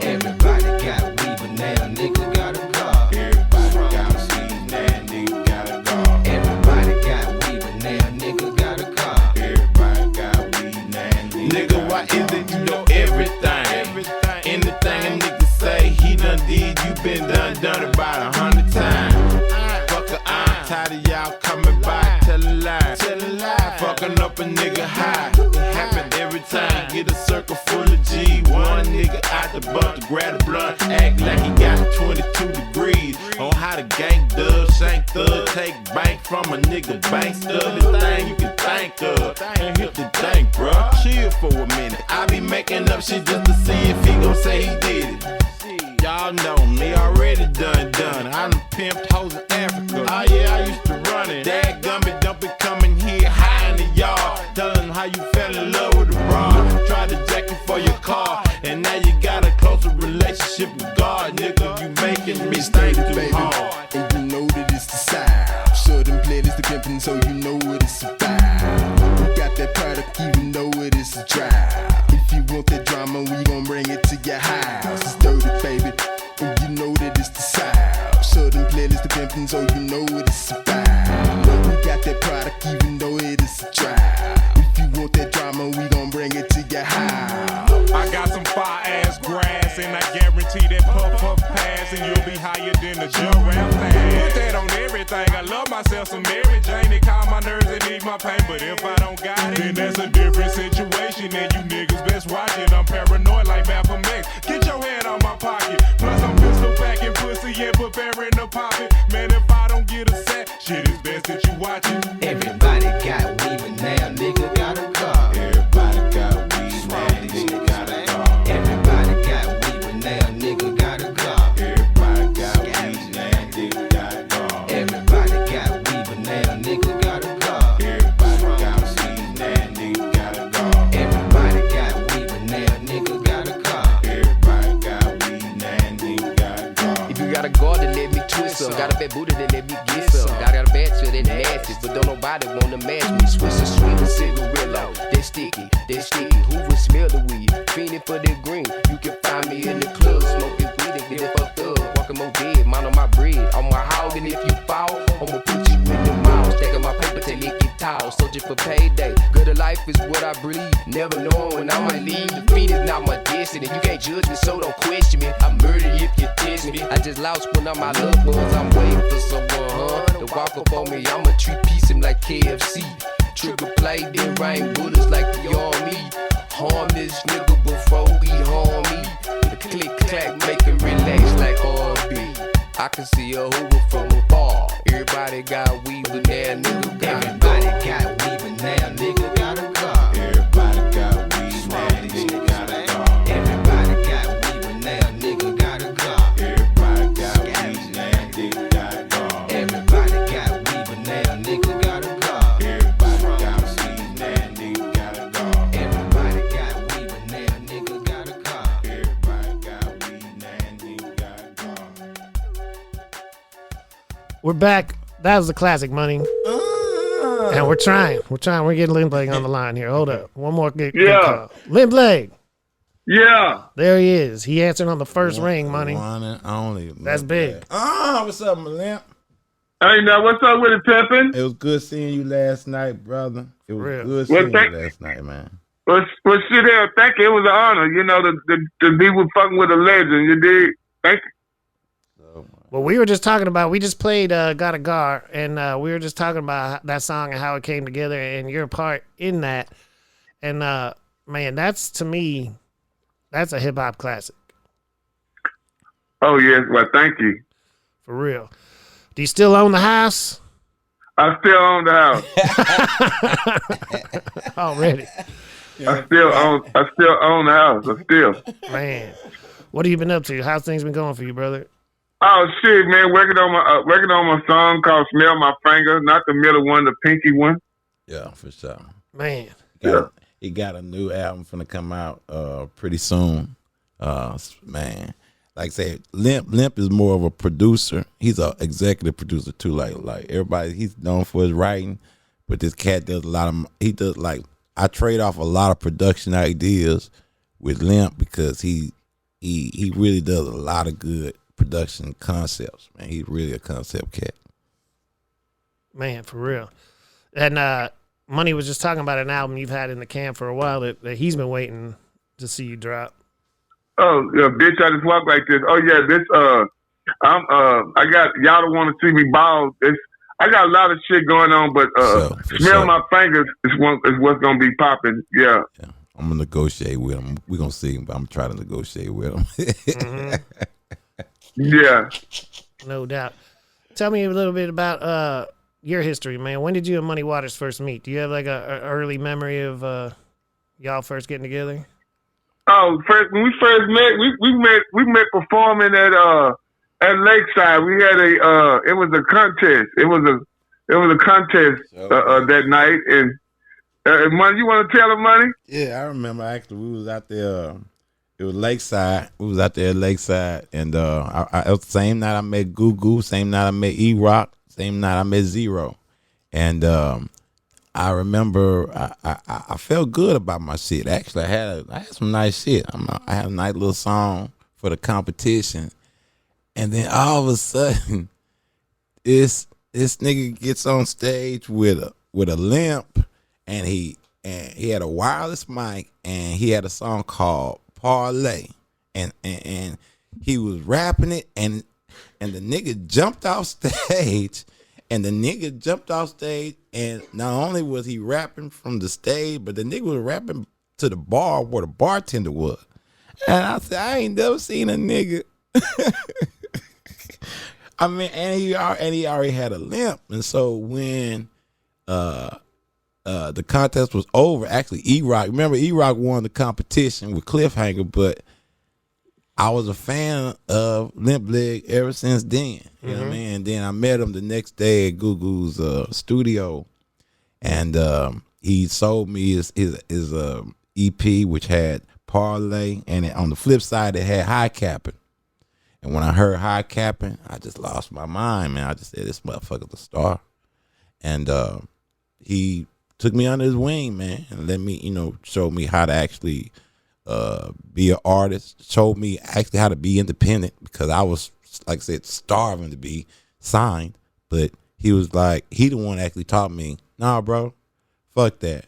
Everybody got weed, but now nigga got a car. a nigga high. It happen every time. Get a circle full of G. One nigga out the bump to grab the blunt. Act like he got 22 degrees. On how the gang does. Shank thug. Take bank from a nigga bank stud. This thing you can think of. And hit the tank, bruh. Chill for a minute. I be making up shit just to see if he gon' say he did it. Y'all know me, already done. I done pimped hoes in Africa. Oh yeah, I used to run it. Dad gummit, don't be coming here high in the yard. Telling how you fell in love with a broad. Tried to jack you for your car, and now you got a closer relationship with God. Nigga, you making me think too hard. And you know that it's the side. Sure them playlists the pimpin', so you know it is a vibe. We got that product, even though it is a drive. If you want that drama, we gon' bring it to your house. It's dirty, baby, and you know that it's the side. Sure them playlists the pimpin', so you know it is a vibe. We got that product, even though it is a drive. If you want that drama, we gon' bring it to your house. I got some fire ass grass, and I guarantee that puff pass, and you'll be higher than the jump round fast. Put that on everything. I love myself some Mary Jane. It calm my nerves and ease my pain, but if I don't got it, then that's a different situation. And you niggas best watch it. I'm paranoid like Malcolm X. Get your hand on my pocket. Plus I'm pistol packing pussy and preparing to pop it. Man, if I don't get a set, shit is best that you watch it. Everybody got weed, but now nigga got a car. Everybody got weed, now nigga got a car. Everybody got weed, but now nigga got a car. Everybody got weed, now nigga got a car. Everybody got weed, but now nigga got a car. Everybody got weed, now nigga got a car. Everybody got weed, but now nigga got a car. Everybody got weed, now nigga got a car. If you got a guard that let me twist some, got a bad booty that let me get some. I got a bad shit that nasty, but don't nobody wanna match me. Swiss and sweet and cigarillo, they sticky. Who would smell the weed? Fiending for the green. You can find me in the club, smoking weed and get it fucked up. Walking more dead, mind on my bread, on my hog, and if you fall, I'ma put you in the mouth. Stacking my paper till it get tall. Soldier for payday. Good life is what I breathe. Never knowing when I'ma leave. The feet is not my destiny. You can't judge me, so don't question me. I murder if you test me. I just lost one of my loved ones. I'm waiting for someone, to walk up on me. I'ma treat piece him like KFC. Trigger play, then rain bullets like the army. Harm this nigga before we harm me. The click clack make him relax like R&B. I can see a Hoover from afar. Everybody got weed, but now nigga got a car. Everybody got weed, but now nigga got a car. Everybody got weed, now nigga got a car. Everybody got weed, but now nigga got a car. Everybody got weed, now nigga got a car. Everybody got weed, but now nigga got a car. Everybody got weed, now nigga got a car. Everybody got weed, but now nigga got a car. Everybody got weed, now nigga got a car. We're back. That was the classic, Money. And we're trying. We're getting Lynn Blake on the line here. Hold up. One more good call. Lynn Blake. Yeah. There he is. He answered on the first ring, Money. One and only. That's big. What's up, my lamp? Hey, now, what's up with it, Pimpin'? It was good seeing you last night, brother. It was Real. good seeing you last night, man. Well, shit, there. Thank you. It was an honor, you know, to be with fucking with a legend. You dig? Thank you. Well, we were just talking about, we just played Got a Gar, and we were just talking about that song and how it came together and your part in that. And, man, that's, to me, that's a hip-hop classic. Oh, yes. Well, thank you. For real. Do you still own the house? I still own the house. Already. I still own the house. I still. Man, what have you been up to? How's things been going for you, brother? Oh shit, man! Working on my song called "Smell My Finger," not the middle one, the pinky one. Yeah, for sure. Man, he got a new album finna come out pretty soon. Man, like I say, Limp is more of a producer. He's an executive producer too. Like everybody, he's known for his writing, but this cat does a lot of. He does like I trade off a lot of production ideas with Limp because he really does a lot of good production concepts, man. He's really a concept cat. Man, for real. And Money was just talking about an album you've had in the can for a while that he's been waiting to see you drop. Oh, yeah, bitch, I just walk like this. Oh yeah, this I got y'all don't want to see me ball. I got a lot of shit going on, but Smell My Fingers is what's gonna be popping. Yeah. I'm gonna negotiate with him. We're gonna see, but I'm trying to negotiate with him. Yeah. No doubt. Tell me a little bit about your history, man. When did you and Money Waters first meet? Do you have like a early memory of y'all first getting together? Oh, when we first met, we met performing at Lakeside. We had it was a contest. It was a contest that night. And Money, you want to tell him, Money? Yeah, I remember. Actually, we was out there. It was Lakeside. We was out there at Lakeside, and it was the same night I met Goo Goo. Same night I met E-Rock. Same night I met Zero, and I remember I felt good about my shit. Actually, I had some nice shit. I had a nice little song for the competition, and then all of a sudden, this nigga gets on stage with a limp, and he had a wireless mic, and he had a song called Parlay, and he was rapping it, and the nigga jumped off stage. And not only was he rapping from the stage, but the nigga was rapping to the bar where the bartender was. And I said, I ain't never seen a nigga. I mean, and he already had a limp. And so when the contest was over, actually E-Rock, remember E-Rock won the competition with Cliffhanger, but I was a fan of Limp Leg ever since then. You know what I mean? And then I met him the next day at Goo Goo's studio, and he sold me his EP, which had Parlay, and on the flip side, it had High Capping. And when I heard High Capping, I just lost my mind, man. I just said, this motherfucker's a star. And he took me under his wing, man, and let me, show me how to actually be an artist, showed me actually how to be independent, because I was, like I said, starving to be signed. But he was like, he the one that actually taught me, nah, bro, fuck that.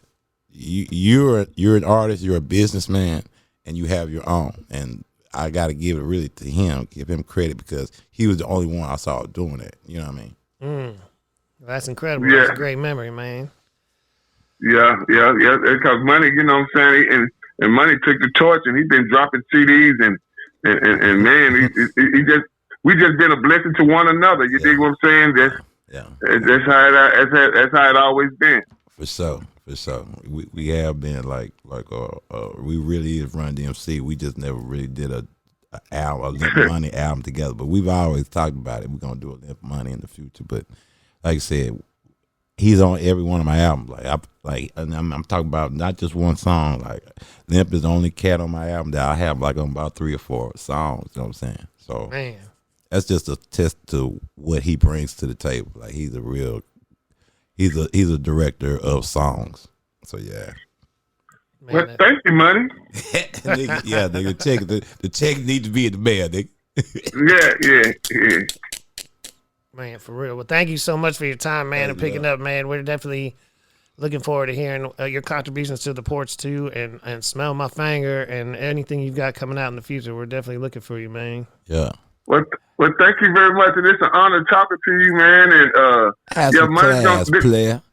You're an artist, you're a businessman, and you have your own. And I got to give it really to him, give him credit, because he was the only one I saw doing that. You know what I mean? That's incredible. Yeah. That's a great memory, man. Yeah. Because Money, you know what I'm saying, and Money took the torch, and he's been dropping CDs, and man, we just been a blessing to one another. You dig what I'm saying? That's how it always been. For sure. We have been like we really is Run DMC. We just never really did a Limp Money album together, but we've always talked about it. We're gonna do a Limp Money in the future. But like I said, he's on every one of my albums. I'm talking about not just one song. Like Limp is the only cat on my album that I have like on about 3 or 4 songs. You know what I'm saying? So man, that's just a test to what he brings to the table. Like he's a director of songs. So yeah. Man, well, thank you, Money. Nigga, yeah, nigga, the check needs to be in the mail, nigga. Yeah. Man, for real. Well, thank you so much for your time, man, and picking up, man. We're definitely looking forward to hearing your contributions to the Porch too, and Smell My Finger, and anything you've got coming out in the future. We're definitely looking for you, man. Yeah. Well, thank you very much, and it's an honor talking to you, man. And have some class, player.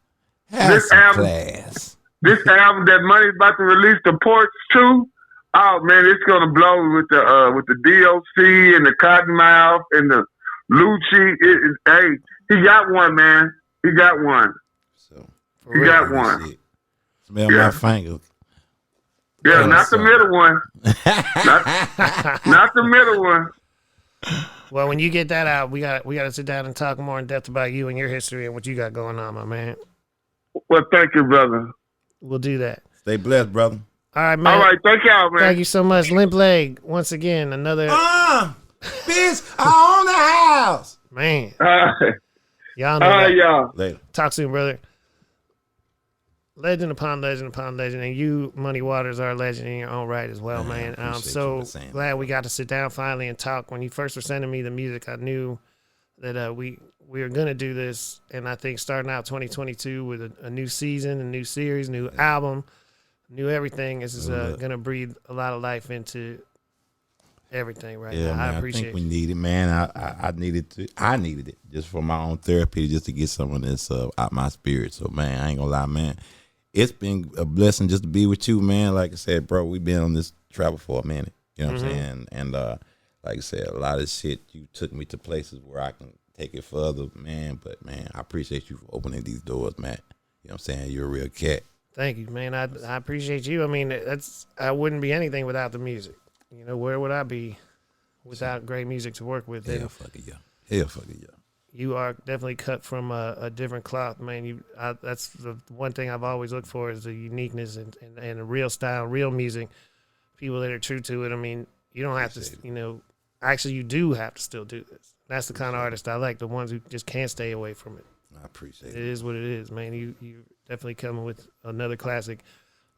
Have some class. This album that Money's about to release, the Porch 2. Oh man, it's gonna blow with the DOC and the Cottonmouth and the Lucci. Hey, he got one, man. He got one. He got one. Smell my fingers. Yeah, not the middle one. not the middle one. Well, when you get that out, we got to sit down and talk more in depth about you and your history and what you got going on, my man. Well, thank you, brother. We'll do that. Stay blessed, brother. All right, man. All right, thank y'all, man. Thank you so much. Limp Leg, once again, another. Bitch, I own the house. Man. Y'all know that. Y'all. Later. Talk soon, brother. Legend upon legend upon legend. And you, Money Waters, are a legend in your own right as well, man. I'm so glad we got to sit down finally and talk. When you first were sending me the music, I knew that we were going to do this. And I think starting out 2022 with a new season, a new series, new album, new everything is going to breathe a lot of life into everything right Yeah, now. man, I appreciate think we need it, man. I needed it just for my own therapy, just to get some of this out my spirit. So, man, I ain't gonna lie, man. It's been a blessing just to be with you, man. Like I said, bro, we've been on this travel for a minute. You know what I'm saying? And like I said, a lot of shit, you took me to places where I can take it further, man. But, man, I appreciate you for opening these doors, man. You know what I'm saying? You're a real cat. Thank you, man. I appreciate you. I mean, I wouldn't be anything without the music. You know, where would I be without great music to work with? Hell fucking yeah. Hell fucking yeah. You are definitely cut from a different cloth, man. That's the one thing I've always looked for is the uniqueness and the real style, real music. People that are true to it. I mean, you don't have to, you know, actually you do have to still do this. That's the kind of artist I like, the ones who just can't stay away from it. I appreciate it. It is what it is, man. You definitely coming with another classic.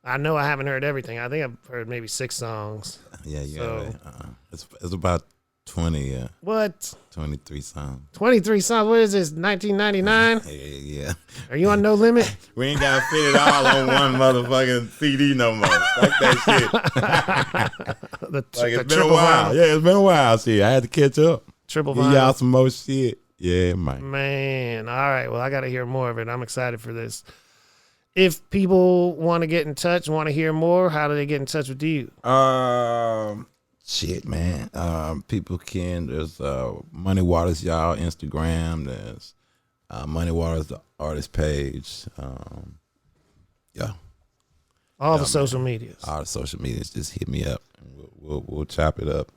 I know I haven't heard everything. I think I've heard maybe 6 songs. Yeah, yeah. So, Right. It's about 20. What? 23 songs. 23 songs. What is this? 1999? Yeah. Are you on No Limit? We ain't gotta fit it all on one motherfucking CD no more. Fuck that shit. It's been a while. Yeah, it's been a while. See, I had to catch up. Triple Give vinyl. y'all some more shit. Yeah, man. Man, all right. Well, I got to hear more of it. I'm excited for this. If people want to get in touch, want to hear more, how do they get in touch with you? Shit, man. People can. There's Money Waters, y'all Instagram. There's Money Waters, the artist page. Yeah. All the social medias. All the social medias. Just hit me up. And we'll chop it up.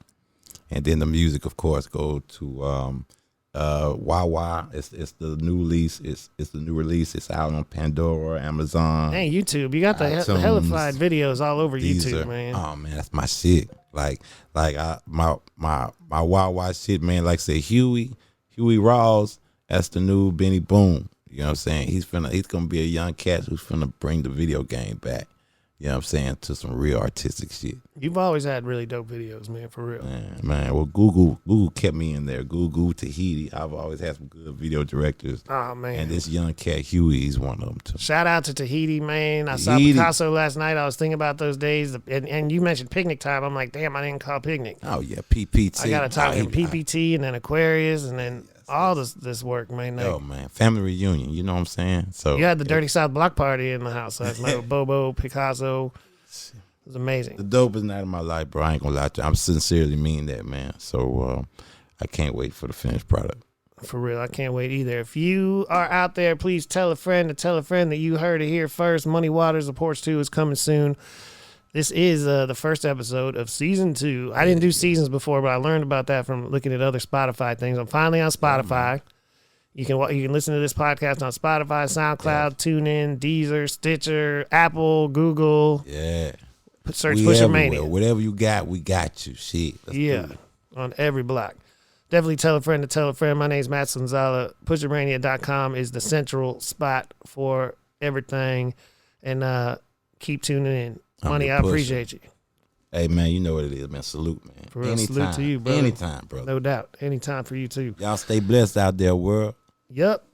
And then the music, of course, go to Wawa. It's the new release. It's the new release. It's out on Pandora, Amazon. Hey, YouTube. You got the iTunes, hellified videos all over Deezer. YouTube, man. Oh man, that's my shit. My Wawa shit, man. Like say Huey Rawls. That's the new Benny Boom. You know what I'm saying? He's gonna be a young cat who's finna bring the video game back. You know what I'm saying? To some real artistic shit. You've always had really dope videos, man, for real. Man. Well, Google kept me in there. Google, Tahiti. I've always had some good video directors. Oh, man. And this young cat, Huey, he's one of them, too. Shout out to Tahiti, man. I saw Picasso last night. I was thinking about those days. And you mentioned Picnic Time. I'm like, damn, I didn't call Picnic. Oh, yeah, PPT. I got to talk to PPT and then Aquarius and then all this work, man. Yo, man, family reunion. You know what I'm saying? So you had the Dirty South Block Party in the house last night with Bobo, Picasso. It was amazing. The dopest night of my life, bro. I ain't gonna lie to you. I'm sincerely mean that, man. So I can't wait for the finished product. For real, I can't wait either. If you are out there, please tell a friend that you heard it here first. Money Waters, The Porch 2 is coming soon. This is the first episode of season 2. I didn't do seasons before, but I learned about that from looking at other Spotify things. I'm finally on Spotify. You can listen to this podcast on Spotify, SoundCloud, TuneIn, Deezer, Stitcher, Apple, Google. Yeah. Search Pusha Mania. Whatever you got, we got you. Shit. Yeah, on every block. Definitely tell a friend to tell a friend. My name's Matt Sonzala. PushaMania.com is the central spot for everything. And keep tuning in. Money, I appreciate you. Hey, man, you know what it is, man. Salute, man. For real, salute to you, brother. Anytime, brother. No doubt. Anytime for you, too. Y'all stay blessed out there, world. Yup.